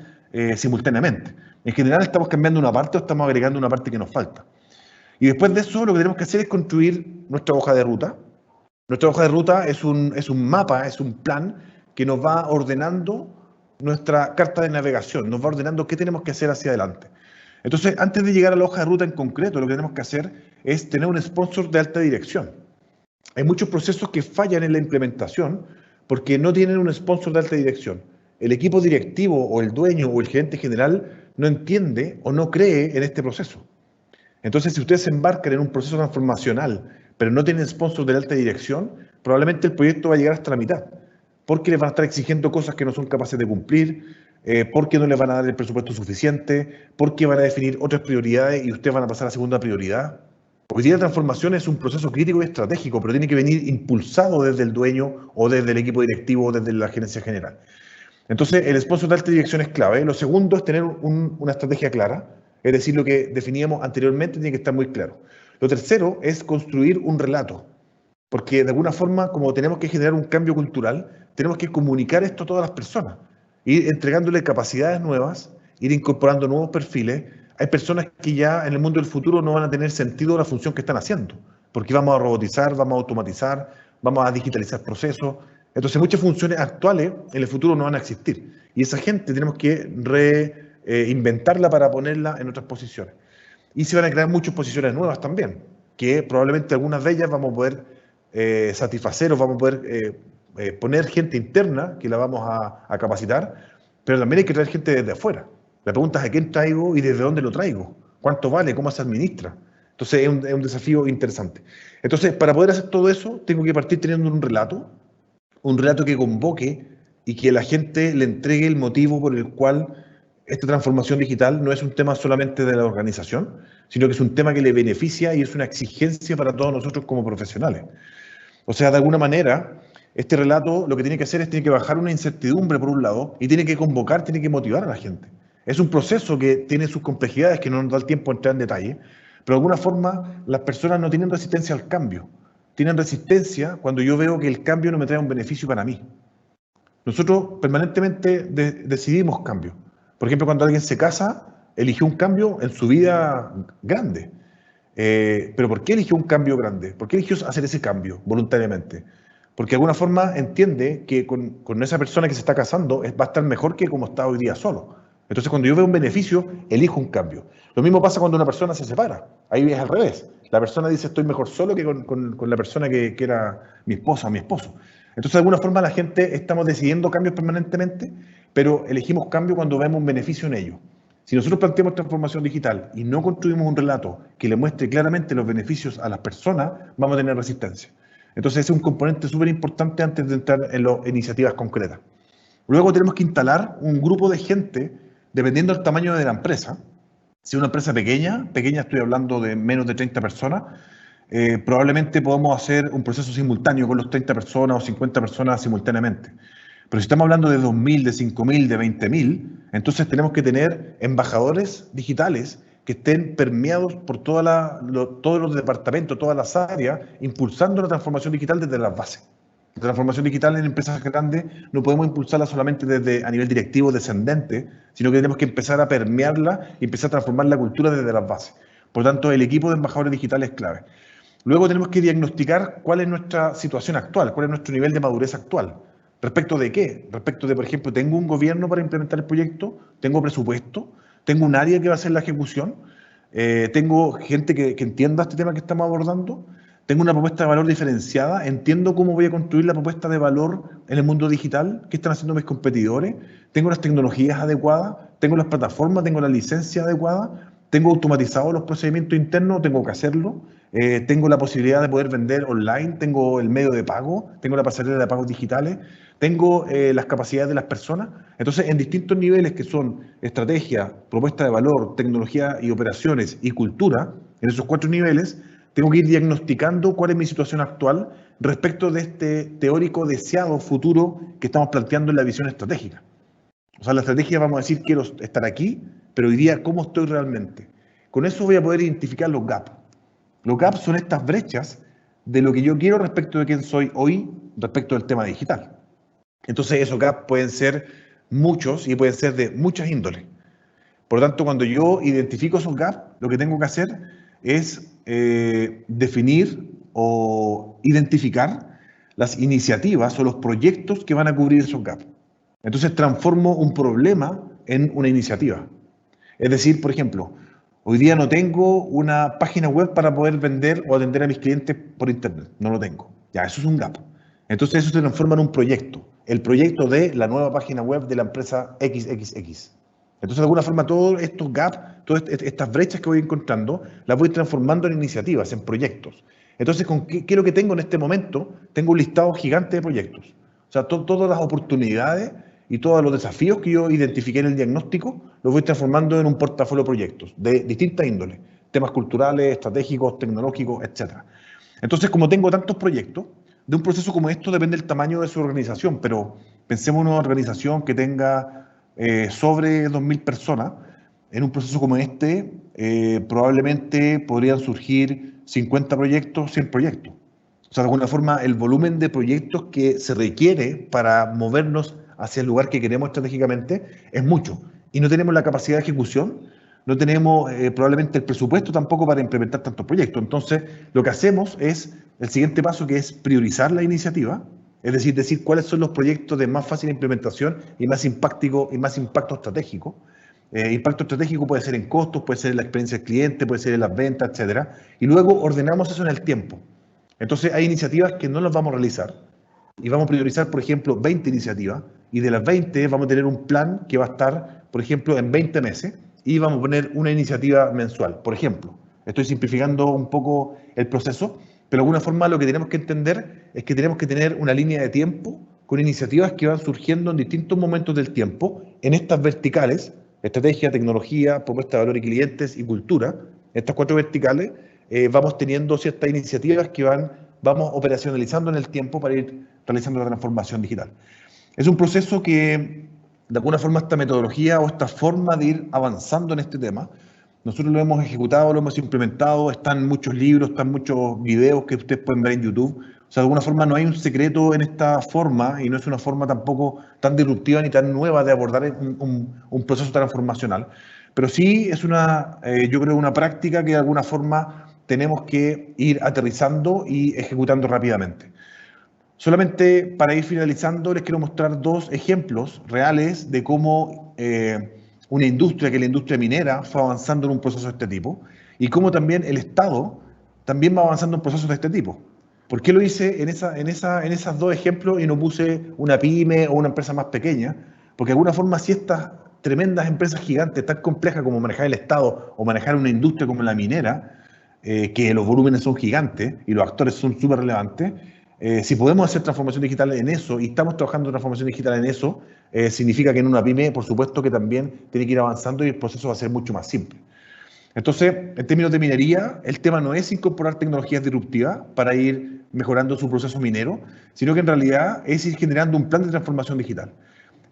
simultáneamente. En general estamos cambiando una parte o estamos agregando una parte que nos falta. Y después de eso lo que tenemos que hacer es construir nuestra hoja de ruta. Nuestra hoja de ruta es un mapa, es un plan que nos va ordenando nuestra carta de navegación, nos va ordenando qué tenemos que hacer hacia adelante. Entonces, antes de llegar a la hoja de ruta en concreto, lo que tenemos que hacer es tener un sponsor de alta dirección. Hay muchos procesos que fallan en la implementación porque no tienen un sponsor de alta dirección. El equipo directivo o el dueño o el gerente general no entiende o no cree en este proceso. Entonces, si ustedes se embarcan en un proceso transformacional, pero no tienen sponsor de alta dirección, probablemente el proyecto va a llegar hasta la mitad, porque les van a estar exigiendo cosas que no son capaces de cumplir, porque no les van a dar el presupuesto suficiente, porque van a definir otras prioridades y ustedes van a pasar a segunda prioridad. Hoy día la transformación es un proceso crítico y estratégico, pero tiene que venir impulsado desde el dueño o desde el equipo directivo o desde la gerencia general. Entonces, el sponsor de alta dirección es clave. Lo segundo es tener una estrategia clara, es decir, lo que definíamos anteriormente tiene que estar muy claro. Lo tercero es construir un relato, porque de alguna forma, como tenemos que generar un cambio cultural, tenemos que comunicar esto a todas las personas, ir entregándole capacidades nuevas, ir incorporando nuevos perfiles. Hay personas que ya en el mundo del futuro no van a tener sentido la función que están haciendo, porque vamos a robotizar, vamos a automatizar, vamos a digitalizar procesos. Entonces muchas funciones actuales en el futuro no van a existir. Y esa gente tenemos que reinventarla para ponerla en otras posiciones. Y se van a crear muchas posiciones nuevas también, que probablemente algunas de ellas vamos a poder satisfacer o vamos a poder poner gente interna que la vamos a capacitar, pero también hay que traer gente desde afuera. La pregunta es a quién traigo y desde dónde lo traigo, cuánto vale, cómo se administra. Entonces es un desafío interesante. Entonces, para poder hacer todo eso, tengo que partir teniendo un relato que convoque y que la gente le entregue el motivo por el cual esta transformación digital no es un tema solamente de la organización, sino que es un tema que le beneficia y es una exigencia para todos nosotros como profesionales. O sea, de alguna manera, este relato lo que tiene que hacer es tiene que bajar una incertidumbre por un lado y tiene que convocar, tiene que motivar a la gente. Es un proceso que tiene sus complejidades, que no nos da el tiempo de entrar en detalle, pero de alguna forma las personas no tienen resistencia al cambio. Tienen resistencia cuando yo veo que el cambio no me trae un beneficio para mí. Nosotros permanentemente decidimos cambio. Por ejemplo, cuando alguien se casa, eligió un cambio en su vida grande. Pero ¿por qué eligió un cambio grande? ¿Por qué eligió hacer ese cambio voluntariamente? Porque de alguna forma entiende que con esa persona que se está casando va a estar mejor que como está hoy día solo. Entonces, cuando yo veo un beneficio, elijo un cambio. Lo mismo pasa cuando una persona se separa. Ahí es al revés. La persona dice, estoy mejor solo que con la persona que era mi esposa o mi esposo. Entonces, de alguna forma, la gente estamos decidiendo cambios permanentemente, pero elegimos cambio cuando vemos un beneficio en ello. Si nosotros planteamos transformación digital y no construimos un relato que le muestre claramente los beneficios a las personas, vamos a tener resistencia. Entonces, ese es un componente súper importante antes de entrar en las iniciativas concretas. Luego tenemos que instalar un grupo de gente, dependiendo del tamaño de la empresa. Si es una empresa pequeña estoy hablando de menos de 30 personas, probablemente podamos hacer un proceso simultáneo con los 30 personas o 50 personas simultáneamente. Pero si estamos hablando de 2.000, de 5.000, de 20.000, entonces tenemos que tener embajadores digitales que estén permeados por todos los departamentos, todas las áreas, impulsando la transformación digital desde las bases. La transformación digital en empresas grandes no podemos impulsarla solamente desde a nivel directivo descendente, sino que tenemos que empezar a permearla y empezar a transformar la cultura desde las bases. Por lo tanto, el equipo de embajadores digitales es clave. Luego tenemos que diagnosticar cuál es nuestra situación actual, cuál es nuestro nivel de madurez actual. ¿Respecto de qué? Respecto de, por ejemplo, ¿tengo un gobierno para implementar el proyecto? ¿Tengo presupuesto? ¿Tengo un área que va a hacer la ejecución? ¿Tengo gente que entienda este tema que estamos abordando? ¿Tengo una propuesta de valor diferenciada? ¿Entiendo cómo voy a construir la propuesta de valor en el mundo digital? ¿Qué están haciendo mis competidores? ¿Tengo las tecnologías adecuadas? ¿Tengo las plataformas? ¿Tengo la licencia adecuada? ¿Tengo automatizados los procedimientos internos? ¿Tengo que hacerlo? ¿Tengo la posibilidad de poder vender online? ¿Tengo el medio de pago? ¿Tengo la pasarela de pagos digitales? ¿Tengo las capacidades de las personas? Entonces, en distintos niveles que son estrategia, propuesta de valor, tecnología y operaciones y cultura, en esos 4 niveles, tengo que ir diagnosticando cuál es mi situación actual respecto de este teórico deseado futuro que estamos planteando en la visión estratégica. O sea, la estrategia vamos a decir, quiero estar aquí, pero hoy día, ¿cómo estoy realmente? Con eso voy a poder identificar los gaps. Los gaps son estas brechas de lo que yo quiero respecto de quién soy hoy respecto del tema digital. Entonces, esos gaps pueden ser muchos y pueden ser de muchas índoles. Por lo tanto, cuando yo identifico esos gaps, lo que tengo que hacer es definir o identificar las iniciativas o los proyectos que van a cubrir esos gaps. Entonces transformo un problema en una iniciativa. Es decir, por ejemplo, hoy día no tengo una página web para poder vender o atender a mis clientes por internet. No lo tengo. Ya, eso es un gap. Entonces eso se transforma en un proyecto. El proyecto de la nueva página web de la empresa XXX. Entonces, de alguna forma, todos estos gaps, todas estas brechas que voy encontrando, las voy transformando en iniciativas, en proyectos. Entonces, ¿qué es lo que tengo en este momento? Tengo un listado gigante de proyectos. O sea, todas las oportunidades y todos los desafíos que yo identifiqué en el diagnóstico, los voy transformando en un portafolio de proyectos de distintas índoles, temas culturales, estratégicos, tecnológicos, etc. Entonces, como tengo tantos proyectos, de un proceso como esto depende el tamaño de su organización, pero pensemos en una organización que tenga sobre 2.000 personas. En un proceso como este, probablemente podrían surgir 50 proyectos, 100 proyectos. O sea, de alguna forma, el volumen de proyectos que se requiere para movernos hacia el lugar que queremos estratégicamente es mucho. Y no tenemos la capacidad de ejecución, no tenemos probablemente el presupuesto tampoco para implementar tantos proyectos. Entonces, lo que hacemos es el siguiente paso, que es priorizar la iniciativa, es decir cuáles son los proyectos de más fácil implementación y más impacto estratégico. Impacto estratégico puede ser en costos, puede ser en la experiencia del cliente, puede ser en las ventas, etcétera. Y luego ordenamos eso en el tiempo. Entonces hay iniciativas que no las vamos a realizar y vamos a priorizar, por ejemplo, 20 iniciativas, y de las 20 vamos a tener un plan que va a estar, por ejemplo, en 20 meses, y vamos a poner una iniciativa mensual. Por ejemplo, estoy simplificando un poco el proceso, pero de alguna forma lo que tenemos que entender es que tenemos que tener una línea de tiempo con iniciativas que van surgiendo en distintos momentos del tiempo, en estas verticales: estrategia, tecnología, propuesta de valor y clientes y cultura. Estas 4 verticales vamos teniendo ciertas iniciativas que vamos operacionalizando en el tiempo para ir realizando la transformación digital. Es un proceso que, de alguna forma, esta metodología o esta forma de ir avanzando en este tema, nosotros lo hemos ejecutado, lo hemos implementado, están muchos libros, están muchos videos que ustedes pueden ver en YouTube. O sea, de alguna forma no hay un secreto en esta forma, y no es una forma tampoco tan disruptiva ni tan nueva de abordar un proceso transformacional. Pero sí es yo creo, una práctica que de alguna forma tenemos que ir aterrizando y ejecutando rápidamente. Solamente para ir finalizando, les quiero mostrar 2 ejemplos reales de cómo una industria, que es la industria minera, fue avanzando en un proceso de este tipo, y cómo también el Estado también va avanzando en procesos de este tipo. ¿Por qué lo hice en esas 2 ejemplos y no puse una pyme o una empresa más pequeña? Porque de alguna forma, si estas tremendas empresas gigantes, tan complejas como manejar el Estado o manejar una industria como la minera, que los volúmenes son gigantes y los actores son súper relevantes, si podemos hacer transformación digital en eso, y estamos trabajando en transformación digital en eso, significa que en una pyme, por supuesto, que también tiene que ir avanzando y el proceso va a ser mucho más simple. Entonces, en términos de minería, el tema no es incorporar tecnologías disruptivas para ir mejorando su proceso minero, sino que en realidad es ir generando un plan de transformación digital.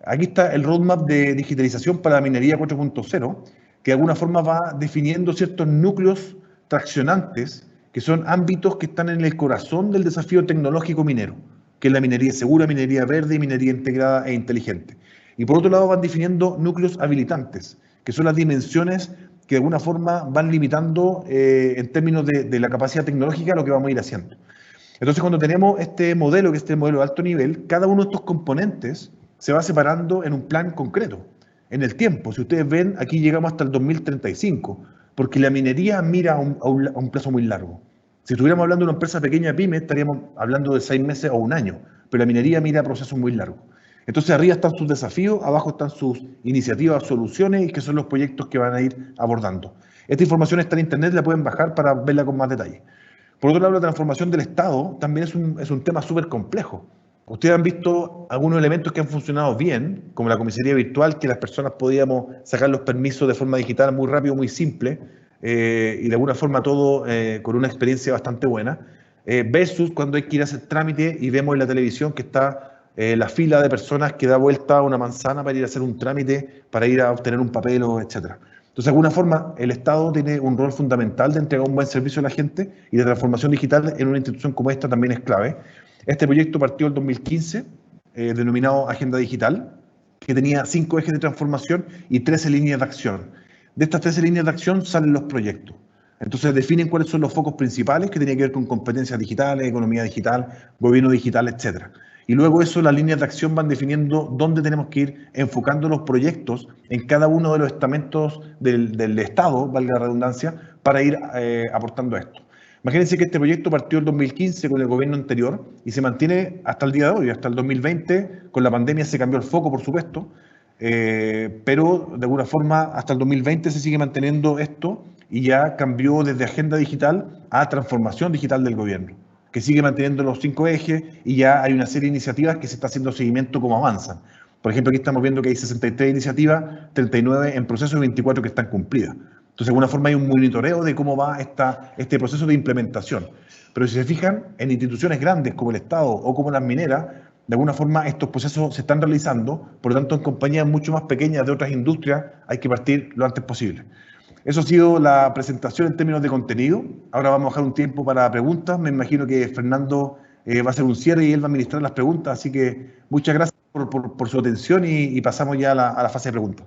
Aquí está el roadmap de digitalización para la minería 4.0, que de alguna forma va definiendo ciertos núcleos traccionantes, que son ámbitos que están en el corazón del desafío tecnológico minero, que es la minería segura, minería verde y minería integrada e inteligente. Y por otro lado van definiendo núcleos habilitantes, que son las dimensiones que de alguna forma van limitando en términos de la capacidad tecnológica lo que vamos a ir haciendo. Entonces, cuando tenemos este modelo, que es este modelo de alto nivel, cada uno de estos componentes se va separando en un plan concreto, en el tiempo. Si ustedes ven, aquí llegamos hasta el 2035, porque la minería mira a un plazo muy largo. Si estuviéramos hablando de una empresa pequeña, pyme, estaríamos hablando de 6 meses o un año, pero la minería mira a procesos muy largos. Entonces, arriba están sus desafíos, abajo están sus iniciativas, soluciones, y que son los proyectos que van a ir abordando. Esta información está en internet, la pueden bajar para verla con más detalle. Por otro lado, la transformación del Estado también es un tema súper complejo. Ustedes han visto algunos elementos que han funcionado bien, como la comisaría virtual, que las personas podíamos sacar los permisos de forma digital muy rápido, muy simple, y de alguna forma todo con una experiencia bastante buena, versus cuando hay que ir a hacer trámite y vemos en la televisión que está la fila de personas que da vuelta a una manzana para ir a hacer un trámite, para ir a obtener un papel, etc. Entonces, de alguna forma, el Estado tiene un rol fundamental de entregar un buen servicio a la gente, y la transformación digital en una institución como esta también es clave. Este proyecto partió en 2015, denominado Agenda Digital, que tenía 5 ejes de transformación y 13 líneas de acción. De estas 13 líneas de acción salen los proyectos. Entonces definen cuáles son los focos principales, que tienen que ver con competencias digitales, economía digital, gobierno digital, etc. Y luego eso, las líneas de acción van definiendo dónde tenemos que ir enfocando los proyectos en cada uno de los estamentos del Estado, valga la redundancia, para ir aportando esto. Imagínense que este proyecto partió en 2015 con el gobierno anterior y se mantiene hasta el día de hoy, hasta el 2020. Con la pandemia se cambió el foco, por supuesto, pero de alguna forma hasta el 2020 se sigue manteniendo esto, y ya cambió desde agenda digital a transformación digital del gobierno, que sigue manteniendo los 5 ejes, y ya hay una serie de iniciativas que se está haciendo seguimiento cómo avanzan. Por ejemplo, aquí estamos viendo que hay 63 iniciativas, 39 en proceso y 24 que están cumplidas. Entonces, de alguna forma hay un monitoreo de cómo va este proceso de implementación. Pero si se fijan, en instituciones grandes como el Estado o como las mineras, de alguna forma estos procesos se están realizando, por lo tanto en compañías mucho más pequeñas de otras industrias hay que partir lo antes posible. Eso ha sido la presentación en términos de contenido. Ahora vamos a dejar un tiempo para preguntas. Me imagino que Fernando va a hacer un cierre y él va a administrar las preguntas, así que muchas gracias por su atención, y pasamos ya a la fase de preguntas.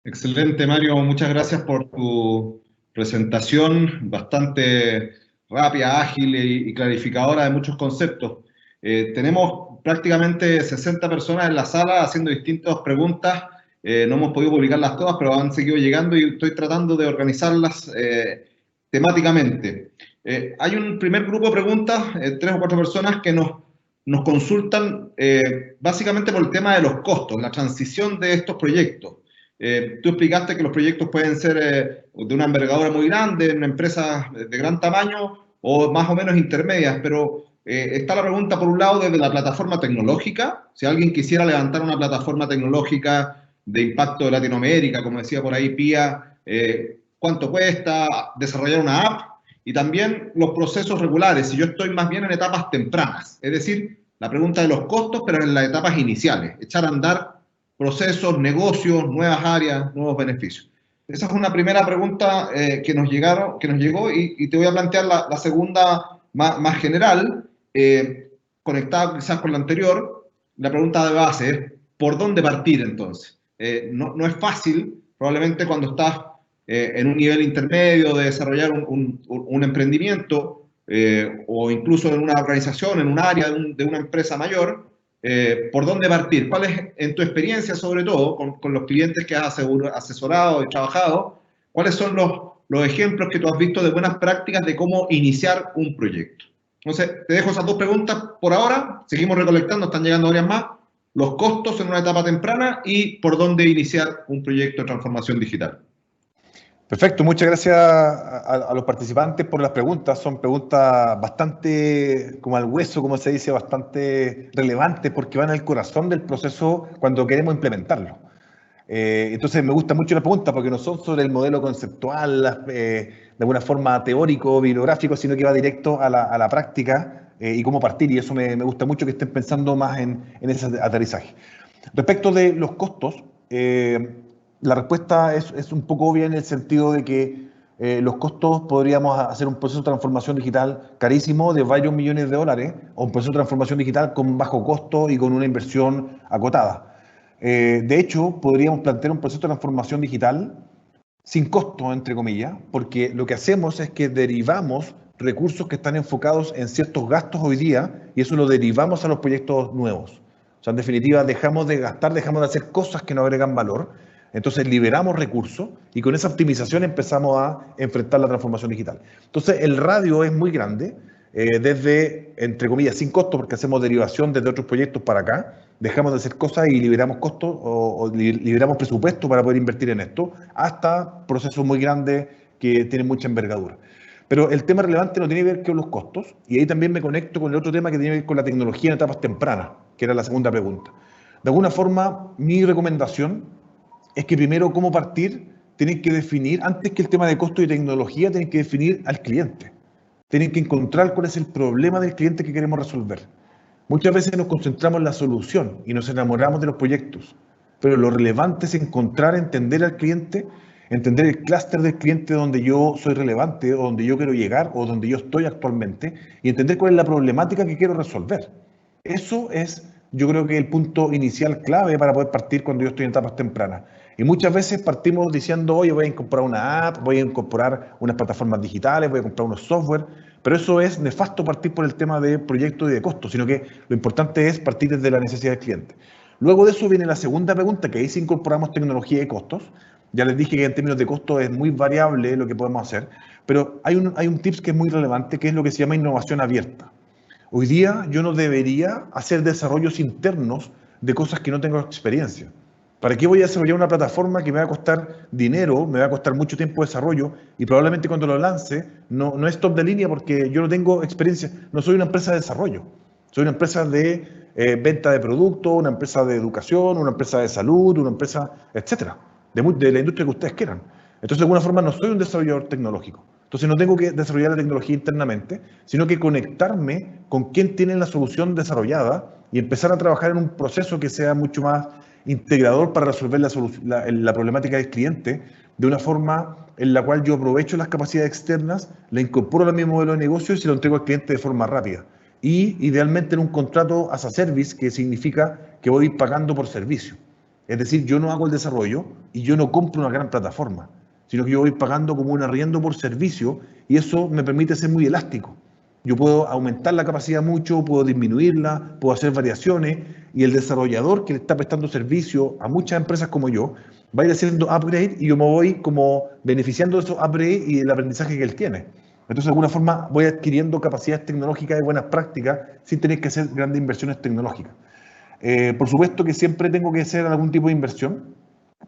Excelente, Mario. Muchas gracias por tu presentación, bastante rápida, ágil y clarificadora de muchos conceptos. Tenemos prácticamente 60 personas en la sala haciendo distintas preguntas. No hemos podido publicarlas todas, pero han seguido llegando y estoy tratando de organizarlas temáticamente. Hay un primer grupo de preguntas, 3 o 4 personas que nos consultan básicamente por el tema de los costos, la transición de estos proyectos. Tú explicaste que los proyectos pueden ser de una envergadura muy grande, en una empresa de gran tamaño o más o menos intermedias, pero está la pregunta por un lado desde la plataforma tecnológica. Si alguien quisiera levantar una plataforma tecnológica de impacto de Latinoamérica, como decía por ahí Pía, ¿cuánto cuesta desarrollar una app? Y también los procesos regulares, si yo estoy más bien en etapas tempranas, es decir, la pregunta de los costos, pero en las etapas iniciales, echar a andar procesos, negocios, nuevas áreas, nuevos beneficios. Esa es una primera pregunta que nos llegó, y te voy a plantear la segunda más general, conectada quizás con la anterior. La pregunta de base es, ¿por dónde partir entonces? No es fácil, probablemente cuando estás en un nivel intermedio de desarrollar un emprendimiento o incluso en una organización, en un área de una empresa mayor. ¿Por dónde partir? ¿Cuál es, en tu experiencia, sobre todo, con los clientes que has asesorado y trabajado, cuáles son los ejemplos que tú has visto de buenas prácticas de cómo iniciar un proyecto? Entonces, te dejo esas 2 preguntas por ahora. Seguimos recolectando, están llegando varias más. Los costos en una etapa temprana y por dónde iniciar un proyecto de transformación digital. Perfecto, muchas gracias a los participantes por las preguntas. Son preguntas bastante, como al hueso, como se dice, bastante relevantes, porque van al corazón del proceso cuando queremos implementarlo. Entonces me gusta mucho la pregunta porque no son sobre el modelo conceptual, de alguna forma teórico, bibliográfico, sino que va directo a la práctica y cómo partir. Y eso me gusta mucho que estén pensando más en ese aterrizaje. Respecto de los costos, la respuesta es un poco obvia en el sentido de que los costos podríamos hacer un proceso de transformación digital carísimo de varios millones de dólares o un proceso de transformación digital con bajo costo y con una inversión acotada. De hecho, podríamos plantear un proceso de transformación digital sin costo, entre comillas, porque lo que hacemos es que derivamos recursos que están enfocados en ciertos gastos hoy día y eso lo derivamos a los proyectos nuevos. O sea, en definitiva, dejamos de gastar, dejamos de hacer cosas que no agregan valor, entonces liberamos recursos y con esa optimización empezamos a enfrentar la transformación digital. Entonces, el radio es muy grande, desde, entre comillas, sin costo, porque hacemos derivación desde otros proyectos para acá, dejamos de hacer cosas y liberamos costos o liberamos presupuesto para poder invertir en esto, hasta procesos muy grandes que tienen mucha envergadura. Pero el tema relevante no tiene que ver con los costos, y ahí también me conecto con el otro tema que tiene que ver con la tecnología en etapas tempranas, que era la segunda pregunta. De alguna forma, mi recomendación es que primero, cómo partir, tienen que definir, antes que el tema de costo y tecnología, tienen que definir al cliente. Tienen que encontrar cuál es el problema del cliente que queremos resolver. Muchas veces nos concentramos en la solución y nos enamoramos de los proyectos, pero lo relevante es encontrar, entender al cliente, entender el clúster del cliente donde yo soy relevante, o donde yo quiero llegar, o donde yo estoy actualmente, y entender cuál es la problemática que quiero resolver. Eso es, yo creo que el punto inicial clave para poder partir cuando yo estoy en etapas tempranas. Y muchas veces partimos diciendo, oye, voy a incorporar una app, voy a incorporar unas plataformas digitales, voy a comprar unos software, pero eso es nefasto partir por el tema de proyecto y de costo, sino que lo importante es partir desde la necesidad del cliente. Luego de eso viene la segunda pregunta, que ahí sí incorporamos tecnología y costos. Ya les dije que en términos de costo es muy variable lo que podemos hacer, pero hay un tips que es muy relevante, que es lo que se llama innovación abierta. Hoy día yo no debería hacer desarrollos internos de cosas que no tengo experiencia. ¿Para qué voy a desarrollar una plataforma que me va a costar dinero, me va a costar mucho tiempo de desarrollo y probablemente cuando lo lance no es top de línea porque yo no tengo experiencia, no soy una empresa de desarrollo, soy una empresa de venta de productos, una empresa de educación, una empresa de salud, una empresa, etcétera, de la industria que ustedes quieran. Entonces, de alguna forma, no soy un desarrollador tecnológico. Entonces, no tengo que desarrollar la tecnología internamente, sino que conectarme con quien tiene la solución desarrollada y empezar a trabajar en un proceso que sea mucho más integrador para resolver la problemática del cliente de una forma en la cual yo aprovecho las capacidades externas, la incorporo a mi modelo de negocio y se lo entrego al cliente de forma rápida. Y idealmente en un contrato as a service, que significa que voy a ir pagando por servicio. Es decir, yo no hago el desarrollo y yo no compro una gran plataforma, sino que yo voy pagando como un arriendo por servicio y eso me permite ser muy elástico. Yo puedo aumentar la capacidad mucho, puedo disminuirla, puedo hacer variaciones y el desarrollador que le está prestando servicio a muchas empresas como yo va a ir haciendo upgrade y yo me voy como beneficiando de esos upgrades y del aprendizaje que él tiene. Entonces, de alguna forma, voy adquiriendo capacidades tecnológicas y buenas prácticas sin tener que hacer grandes inversiones tecnológicas. Por supuesto que siempre tengo que hacer algún tipo de inversión,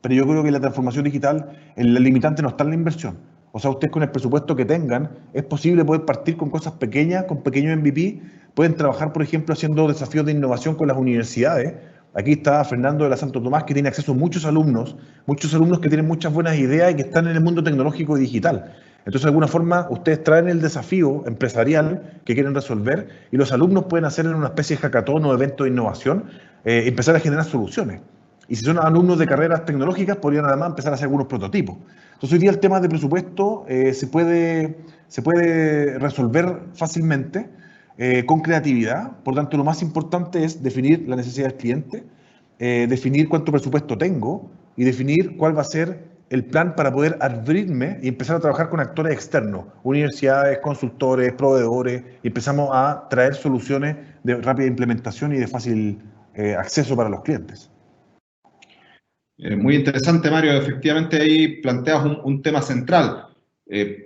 pero yo creo que la transformación digital, el limitante no está en la inversión. O sea, ustedes con el presupuesto que tengan, es posible poder partir con cosas pequeñas, con pequeños MVP. Pueden trabajar, por ejemplo, haciendo desafíos de innovación con las universidades. Aquí está Fernando de la Santo Tomás, que tiene acceso a muchos alumnos que tienen muchas buenas ideas y que están en el mundo tecnológico y digital. Entonces, de alguna forma, ustedes traen el desafío empresarial que quieren resolver y los alumnos pueden hacer en una especie de hackathon o evento de innovación, empezar a generar soluciones. Y si son alumnos de carreras tecnológicas, podrían además empezar a hacer algunos prototipos. Entonces, hoy día el tema de presupuesto se puede resolver fácilmente con creatividad. Por tanto, lo más importante es definir la necesidad del cliente, definir cuánto presupuesto tengo y definir cuál va a ser el plan para poder abrirme y empezar a trabajar con actores externos, universidades, consultores, proveedores, y empezamos a traer soluciones de rápida implementación y de fácil acceso para los clientes. Muy interesante, Mario. Efectivamente, ahí planteas un tema central.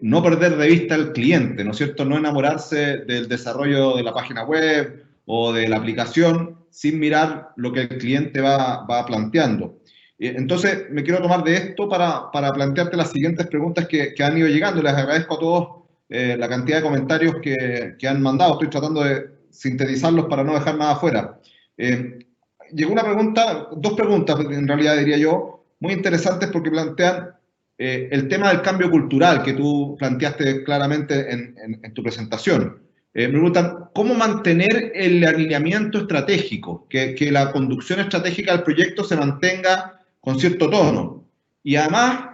No perder de vista al cliente, ¿no es cierto? No enamorarse del desarrollo de la página web o de la aplicación sin mirar lo que el cliente va planteando. Entonces, me quiero tomar de esto para plantearte las siguientes preguntas que han ido llegando. Les agradezco a todos la cantidad de comentarios que han mandado. Estoy tratando de sintetizarlos para no dejar nada afuera. Llegó una pregunta, dos preguntas en realidad diría yo. muy interesantes porque plantean el tema del cambio cultural que tú planteaste claramente en tu presentación. Me preguntan, ¿cómo mantener el alineamiento estratégico? Que la conducción estratégica del proyecto se mantenga con cierto tono. Y además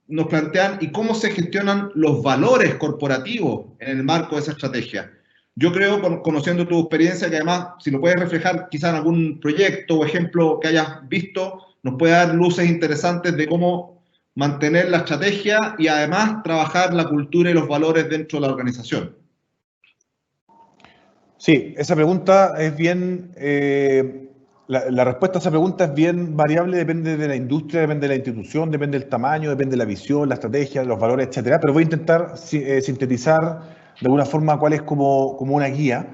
nos plantean, ¿y cómo se gestionan los valores corporativos en el marco de esa estrategia? Yo creo, conociendo tu experiencia, que además, si lo puedes reflejar quizás en algún proyecto o ejemplo que hayas visto, nos puede dar luces interesantes de cómo mantener la estrategia y además trabajar la cultura y los valores dentro de la organización. Sí, esa pregunta es bien, la respuesta a esa pregunta es bien variable, depende de la industria, depende de la institución, depende del tamaño, depende de la visión, la estrategia, los valores, etcétera. Pero voy a intentar sintetizar de alguna forma cuál es como una guía.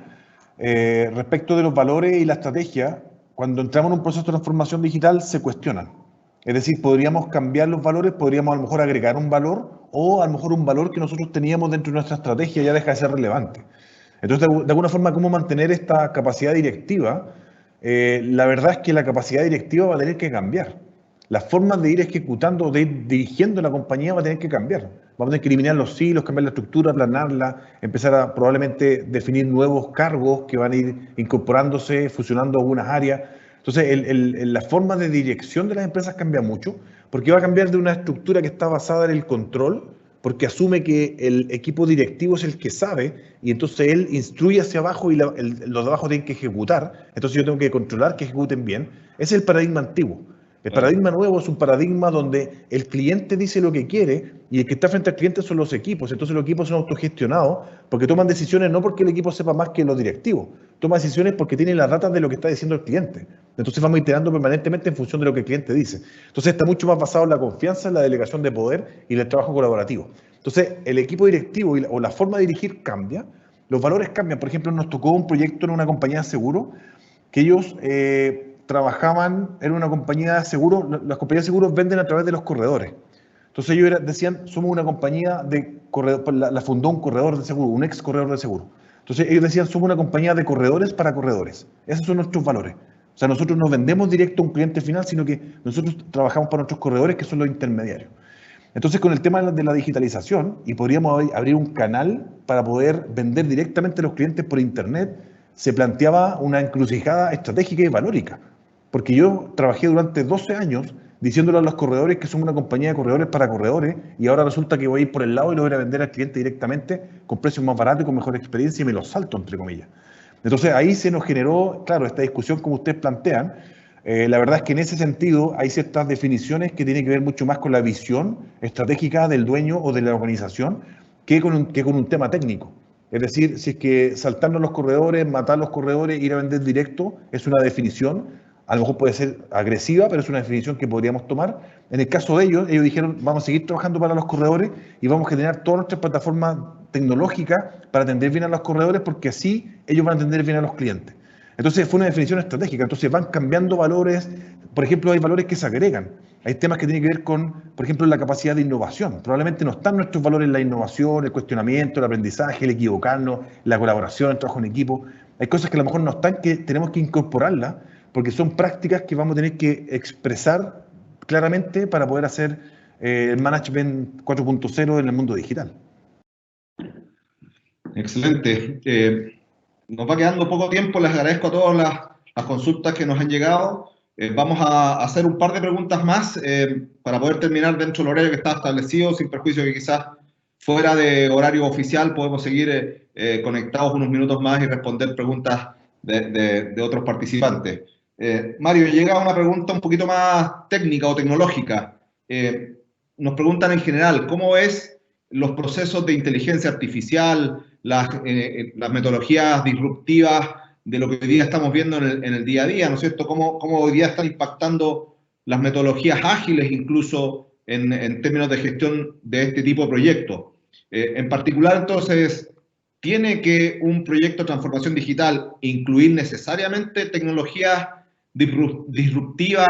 Respecto de los valores y la estrategia, cuando entramos en un proceso de transformación digital se cuestionan. Es decir, podríamos cambiar los valores, podríamos a lo mejor agregar un valor o a lo mejor un valor que nosotros teníamos dentro de nuestra estrategia ya deja de ser relevante. Entonces, de alguna forma, ¿cómo mantener esta capacidad directiva? La verdad es que la capacidad directiva va a tener que cambiar. Las formas de ir ejecutando, de ir dirigiendo la compañía va a tener que cambiar. Vamos a tener que eliminar los silos, cambiar la estructura, aplanarla, empezar a probablemente definir nuevos cargos que van a ir incorporándose, fusionando algunas áreas. Entonces, la forma de dirección de las empresas cambia mucho, porque va a cambiar de una estructura que está basada en el control, porque asume que el equipo directivo es el que sabe y entonces él instruye hacia abajo y los de abajo tienen que ejecutar, entonces yo tengo que controlar que ejecuten bien. Ese es el paradigma antiguo. El paradigma nuevo es un paradigma donde el cliente dice lo que quiere y el que está frente al cliente son los equipos. Entonces los equipos son autogestionados porque toman decisiones no porque el equipo sepa más que los directivos, toma decisiones porque tienen las datas de lo que está diciendo el cliente. Entonces vamos iterando permanentemente en función de lo que el cliente dice. Entonces está mucho más basado en la confianza, en la delegación de poder y en el trabajo colaborativo. Entonces el equipo directivo o la forma de dirigir cambia, los valores cambian. Por ejemplo, nos tocó un proyecto en una compañía de seguro que ellos trabajaban en una compañía de seguros. Las compañías de seguros venden a través de los corredores. Entonces ellos decían, somos una compañía de corredores, la fundó un corredor de seguro, un ex corredor de seguro. Entonces ellos decían, somos una compañía de corredores para corredores. Esos son nuestros valores. O sea, nosotros no vendemos directo a un cliente final, sino que nosotros trabajamos para nuestros corredores, que son los intermediarios. Entonces, con el tema de la digitalización, y podríamos abrir un canal para poder vender directamente a los clientes por Internet, se planteaba una encrucijada estratégica y valórica. Porque yo trabajé durante 12 años diciéndole a los corredores que somos una compañía de corredores para corredores y ahora resulta que voy a ir por el lado y lo voy a vender al cliente directamente con precios más baratos y con mejor experiencia y me los salto, entre comillas. Entonces ahí se nos generó, claro, esta discusión como ustedes plantean. La verdad es que en ese sentido hay ciertas definiciones que tienen que ver mucho más con la visión estratégica del dueño o de la organización que con un tema técnico. Es decir, si es que saltarnos los corredores, matar los corredores, ir a vender directo, es una definición, a lo mejor puede ser agresiva, pero es una definición que podríamos tomar. En el caso de ellos dijeron, vamos a seguir trabajando para los corredores y vamos a generar todas nuestras plataformas tecnológicas para atender bien a los corredores, porque así ellos van a atender bien a los clientes. Entonces fue una definición estratégica, entonces van cambiando valores. Por ejemplo, hay valores que se agregan, hay temas que tienen que ver con, por ejemplo, la capacidad de innovación. Probablemente no están nuestros valores en la innovación, el cuestionamiento, el aprendizaje, el equivocarnos, la colaboración, el trabajo en equipo. Hay cosas que a lo mejor no están, que tenemos que incorporarlas, porque son prácticas que vamos a tener que expresar claramente para poder hacer el management 4.0 en el mundo digital. Excelente. Nos va quedando poco tiempo, les agradezco a todas las consultas que nos han llegado. Vamos a hacer un par de preguntas más para poder terminar dentro del horario que está establecido, sin perjuicio que quizás fuera de horario oficial podemos seguir conectados unos minutos más y responder preguntas de otros participantes. Mario, llega una pregunta un poquito más técnica o tecnológica. Nos preguntan en general, ¿cómo ves los procesos de inteligencia artificial, las metodologías disruptivas de lo que hoy día estamos viendo en el día a día, ¿no es cierto? ¿Cómo hoy día están impactando las metodologías ágiles incluso en términos de gestión de este tipo de proyectos? En particular, entonces, ¿tiene que un proyecto de transformación digital incluir necesariamente tecnologías disruptivas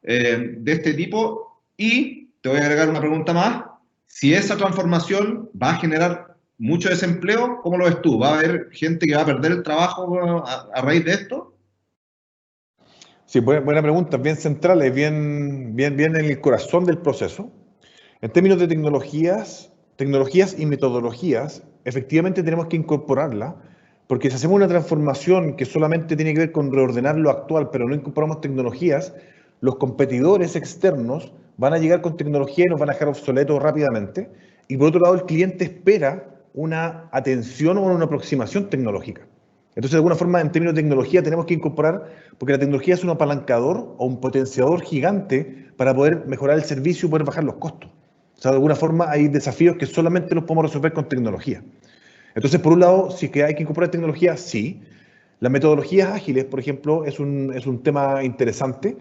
de este tipo? Y te voy a agregar una pregunta más. Si esa transformación va a generar mucho desempleo, ¿cómo lo ves tú? ¿Va a haber gente que va a perder el trabajo a raíz de esto? Sí, buena pregunta, bien central, es bien en el corazón del proceso. En términos de tecnologías y metodologías, efectivamente tenemos que incorporarla, porque si hacemos una transformación que solamente tiene que ver con reordenar lo actual, pero no incorporamos tecnologías, los competidores externos van a llegar con tecnología y nos van a dejar obsoletos rápidamente. Y por otro lado, el cliente espera una atención o una aproximación tecnológica. Entonces, de alguna forma, en términos de tecnología, tenemos que incorporar, porque la tecnología es un apalancador o un potenciador gigante para poder mejorar el servicio y poder bajar los costos. O sea, de alguna forma hay desafíos que solamente los podemos resolver con tecnología. Entonces, por un lado, si que hay que incorporar tecnología, sí. Las metodologías ágiles, por ejemplo, es un tema interesante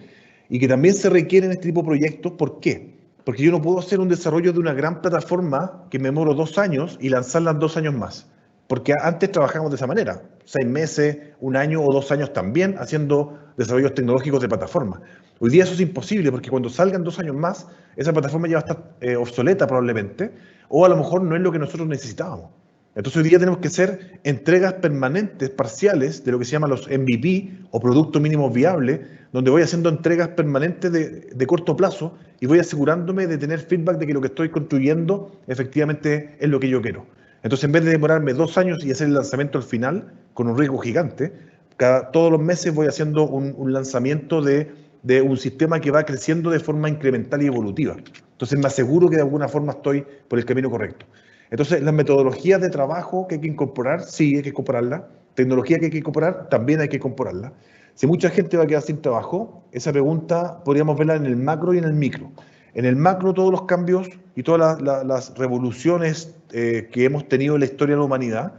y que también se requiere en este tipo de proyectos. ¿Por qué? Porque yo no puedo hacer un desarrollo de una gran plataforma que me demoro 2 años y lanzarla en 2 años más. Porque antes trabajamos de esa manera, 6 meses, 1 año o 2 años también haciendo desarrollos tecnológicos de plataforma. Hoy día eso es imposible porque cuando salgan 2 años más, esa plataforma ya va a estar obsoleta probablemente, o a lo mejor no es lo que nosotros necesitábamos. Entonces hoy día tenemos que hacer entregas permanentes, parciales, de lo que se llama los MVP o productos mínimos viables, donde voy haciendo entregas permanentes de corto plazo y voy asegurándome de tener feedback de que lo que estoy construyendo efectivamente es lo que yo quiero. Entonces, en vez de demorarme 2 años y hacer el lanzamiento al final, con un riesgo gigante, todos los meses voy haciendo un lanzamiento de un sistema que va creciendo de forma incremental y evolutiva. Entonces, me aseguro que de alguna forma estoy por el camino correcto. Entonces, las metodologías de trabajo que hay que incorporar, sí, hay que incorporarlas. Tecnología que hay que incorporar, también hay que incorporarla. Si mucha gente va a quedar sin trabajo, esa pregunta podríamos verla en el macro y en el micro. En el macro, todos los cambios y todas las revoluciones que hemos tenido en la historia de la humanidad,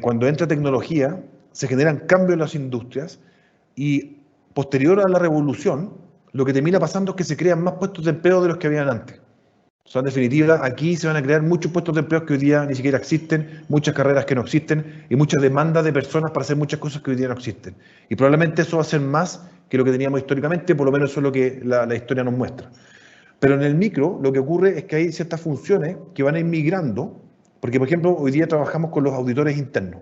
cuando entra tecnología, se generan cambios en las industrias y posterior a la revolución, lo que termina pasando es que se crean más puestos de empleo de los que habían antes. O sea, en definitiva, aquí se van a crear muchos puestos de empleo que hoy día ni siquiera existen, muchas carreras que no existen y muchas demandas de personas para hacer muchas cosas que hoy día no existen. Y probablemente eso va a ser más que lo que teníamos históricamente, por lo menos eso es lo que la historia nos muestra. Pero en el micro lo que ocurre es que hay ciertas funciones que van a ir migrando, porque por ejemplo hoy día trabajamos con los auditores internos.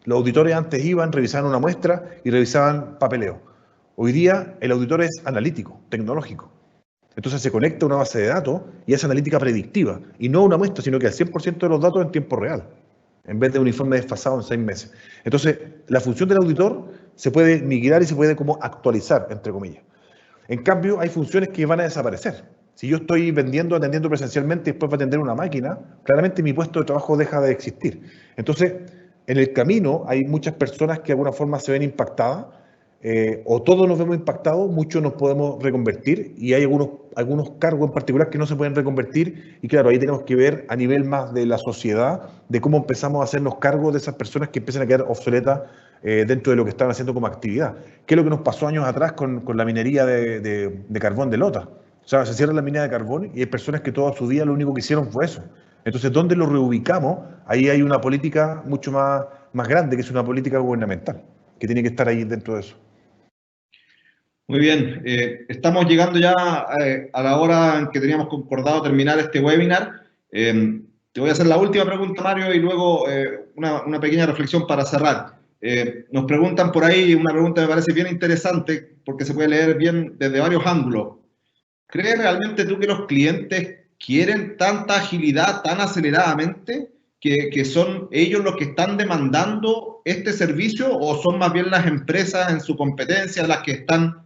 Los auditores antes iban, revisaban una muestra y revisaban papeleo. Hoy día el auditor es analítico, tecnológico. Entonces se conecta a una base de datos y hace analítica predictiva. Y no una muestra, sino que al 100% de los datos en tiempo real, en vez de un informe desfasado en 6 meses. Entonces, la función del auditor se puede migrar y se puede como actualizar, entre comillas. En cambio, hay funciones que van a desaparecer. Si yo estoy vendiendo, atendiendo presencialmente y después va a atender una máquina, claramente mi puesto de trabajo deja de existir. Entonces, en el camino hay muchas personas que de alguna forma se ven impactadas, o todos nos vemos impactados, muchos nos podemos reconvertir y hay algunos cargos en particular que no se pueden reconvertir y claro, ahí tenemos que ver a nivel más de la sociedad, de cómo empezamos a hacernos cargo de esas personas que empiezan a quedar obsoletas dentro de lo que están haciendo como actividad. ¿Qué es lo que nos pasó años atrás con la minería de carbón de Lota? O sea, se cierra la mina de carbón y hay personas que todo su día lo único que hicieron fue eso. Entonces, ¿dónde lo reubicamos? Ahí hay una política mucho más grande, que es una política gubernamental, que tiene que estar ahí dentro de eso. Muy bien, estamos llegando ya a la hora en que teníamos concordado terminar este webinar. Te voy a hacer la última pregunta, Mario, y luego una pequeña reflexión para cerrar. Nos preguntan por ahí, una pregunta que me parece bien interesante, porque se puede leer bien desde varios ángulos. ¿Crees realmente tú que los clientes quieren tanta agilidad tan aceleradamente que son ellos los que están demandando este servicio o son más bien las empresas en su competencia las que están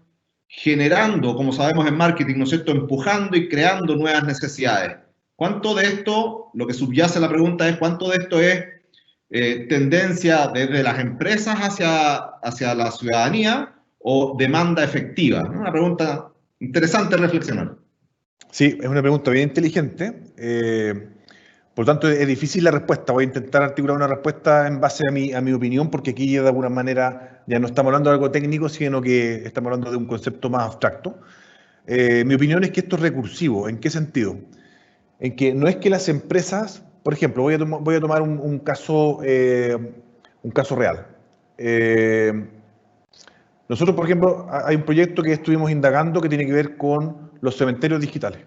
generando, como sabemos en marketing, ¿no es cierto?, empujando y creando nuevas necesidades? ¿Cuánto de esto, lo que subyace la pregunta es, cuánto de esto es tendencia desde las empresas hacia la ciudadanía o demanda efectiva? Una pregunta interesante de reflexionar. Sí, es una pregunta bien inteligente. Por lo tanto, es difícil la respuesta. Voy a intentar articular una respuesta en base a mi opinión, porque aquí de alguna manera ya no estamos hablando de algo técnico, sino que estamos hablando de un concepto más abstracto. Mi opinión es que esto es recursivo. ¿En qué sentido? En que no es que las empresas, por ejemplo, voy a tomar un caso real. Nosotros, por ejemplo, hay un proyecto que estuvimos indagando que tiene que ver con los cementerios digitales.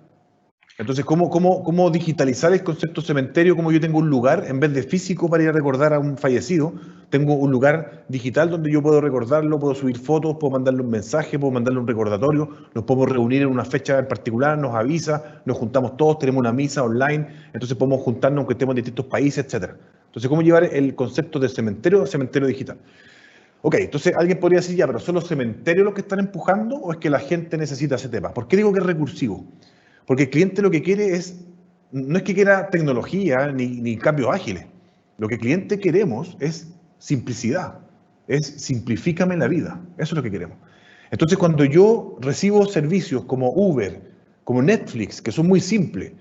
Entonces, ¿cómo digitalizar el concepto cementerio? Como yo tengo un lugar, en vez de físico para ir a recordar a un fallecido, tengo un lugar digital donde yo puedo recordarlo, puedo subir fotos, puedo mandarle un mensaje, puedo mandarle un recordatorio, nos podemos reunir en una fecha en particular, nos avisa, nos juntamos todos, tenemos una misa online, entonces podemos juntarnos aunque estemos en distintos países, etc. Entonces, ¿cómo llevar el concepto de cementerio a cementerio digital? Ok, entonces alguien podría decir, ya, pero ¿son los cementerios los que están empujando o es que la gente necesita ese tema? ¿Por qué digo que es recursivo? Porque el cliente lo que quiere no es que quiera tecnología ni cambios ágiles. Lo que el cliente queremos es simplicidad, es simplifícame la vida. Eso es lo que queremos. Entonces, cuando yo recibo servicios como Uber, como Netflix, que son muy simples,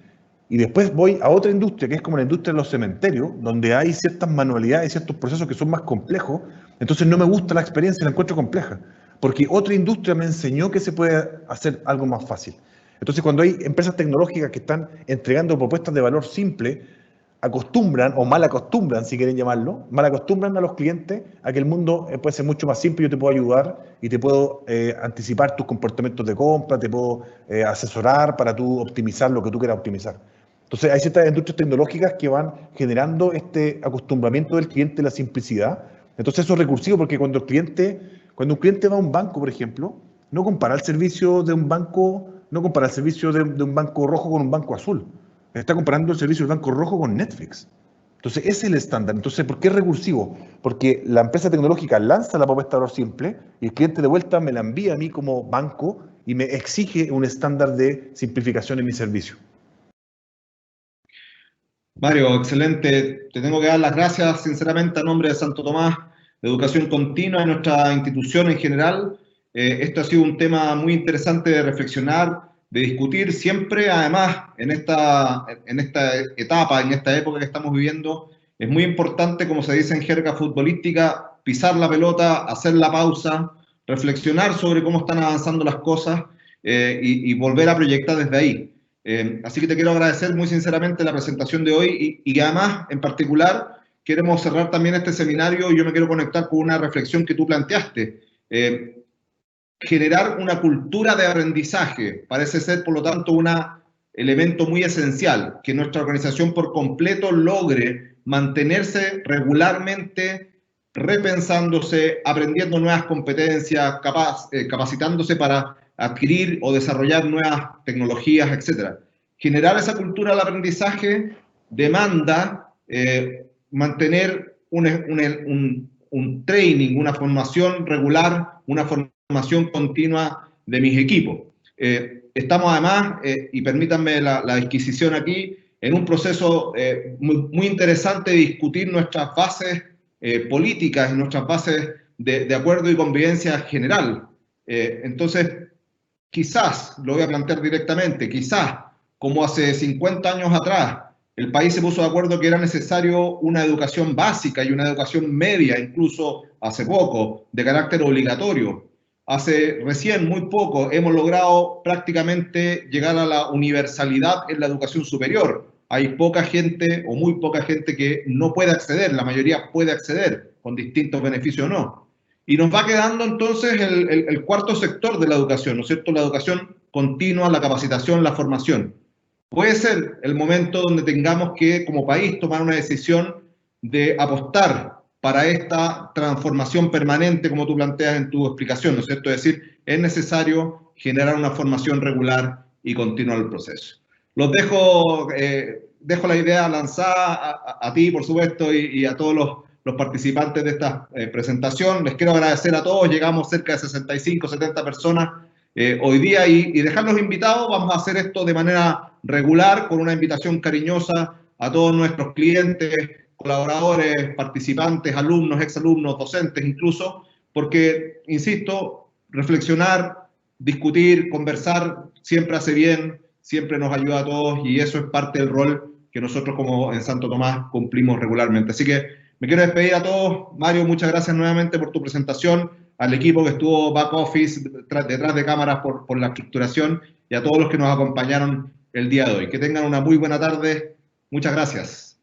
y después voy a otra industria, que es como la industria de los cementerios, donde hay ciertas manualidades, ciertos procesos que son más complejos, entonces no me gusta la experiencia, la encuentro compleja, porque otra industria me enseñó que se puede hacer algo más fácil. Entonces, cuando hay empresas tecnológicas que están entregando propuestas de valor simple, acostumbran, o mal acostumbran, si quieren llamarlo, mal acostumbran a los clientes a que el mundo puede ser mucho más simple, yo te puedo ayudar y te puedo anticipar tus comportamientos de compra, te puedo asesorar para tú optimizar lo que tú quieras optimizar. Entonces, hay ciertas industrias tecnológicas que van generando este acostumbramiento del cliente a la simplicidad. Entonces, eso es recursivo porque cuando un cliente va a un banco, por ejemplo, no compara el servicio de un banco, no compara el servicio de un banco rojo con un banco azul. Está comparando el servicio del banco rojo con Netflix. Entonces, ese es el estándar. Entonces, ¿por qué es recursivo? Porque la empresa tecnológica lanza la propuesta de valor simple y el cliente de vuelta me la envía a mí como banco y me exige un estándar de simplificación en mi servicio. Mario, excelente. Te tengo que dar las gracias, sinceramente, a nombre de Santo Tomás de Educación Continua y nuestra institución en general. Esto ha sido un tema muy interesante de reflexionar, de discutir siempre. Además, en esta etapa, en esta época que estamos viviendo, es muy importante, como se dice en jerga futbolística, pisar la pelota, hacer la pausa, reflexionar sobre cómo están avanzando las cosas y volver a proyectar desde ahí. Así que te quiero agradecer muy sinceramente la presentación de hoy y además, en particular, queremos cerrar también este seminario y yo me quiero conectar con una reflexión que tú planteaste. Generar una cultura de aprendizaje parece ser, por lo tanto, un elemento muy esencial, que nuestra organización por completo logre mantenerse regularmente repensándose, aprendiendo nuevas competencias, capacitándose para adquirir o desarrollar nuevas tecnologías, etc. Generar esa cultura del aprendizaje demanda mantener un training, una formación regular, una formación continua de mis equipos. Estamos además, y permítanme la disquisición aquí, en un proceso muy interesante de discutir nuestras bases políticas y nuestras bases de acuerdo y convivencia general. Entonces, quizás, lo voy a plantear directamente, quizás, como hace 50 años atrás, el país se puso de acuerdo que era necesario una educación básica y una educación media, incluso hace poco, de carácter obligatorio. Hace recién, muy poco, hemos logrado prácticamente llegar a la universalidad en la educación superior. Hay poca gente o muy poca gente que no puede acceder, la mayoría puede acceder, con distintos beneficios o no. Y nos va quedando entonces el cuarto sector de la educación, ¿no es cierto? La educación continua, la capacitación, la formación. Puede ser el momento donde tengamos que, como país, tomar una decisión de apostar para esta transformación permanente, como tú planteas en tu explicación, ¿no es cierto? Es decir, es necesario generar una formación regular y continuar el proceso. Los dejo la idea lanzada a ti, por supuesto, y a todos los participantes de esta presentación. Les quiero agradecer a todos, llegamos cerca de 65, 70 personas hoy día y dejarlos invitados. Vamos a hacer esto de manera regular, con una invitación cariñosa a todos nuestros clientes, colaboradores, participantes, alumnos, exalumnos, docentes incluso, porque, insisto, reflexionar, discutir, conversar, siempre hace bien, siempre nos ayuda a todos y eso es parte del rol que nosotros como en Santo Tomás cumplimos regularmente. Así que me quiero despedir a todos. Mario, muchas gracias nuevamente por tu presentación, al equipo que estuvo back office, detrás de cámaras por la estructuración y a todos los que nos acompañaron el día de hoy. Que tengan una muy buena tarde. Muchas gracias.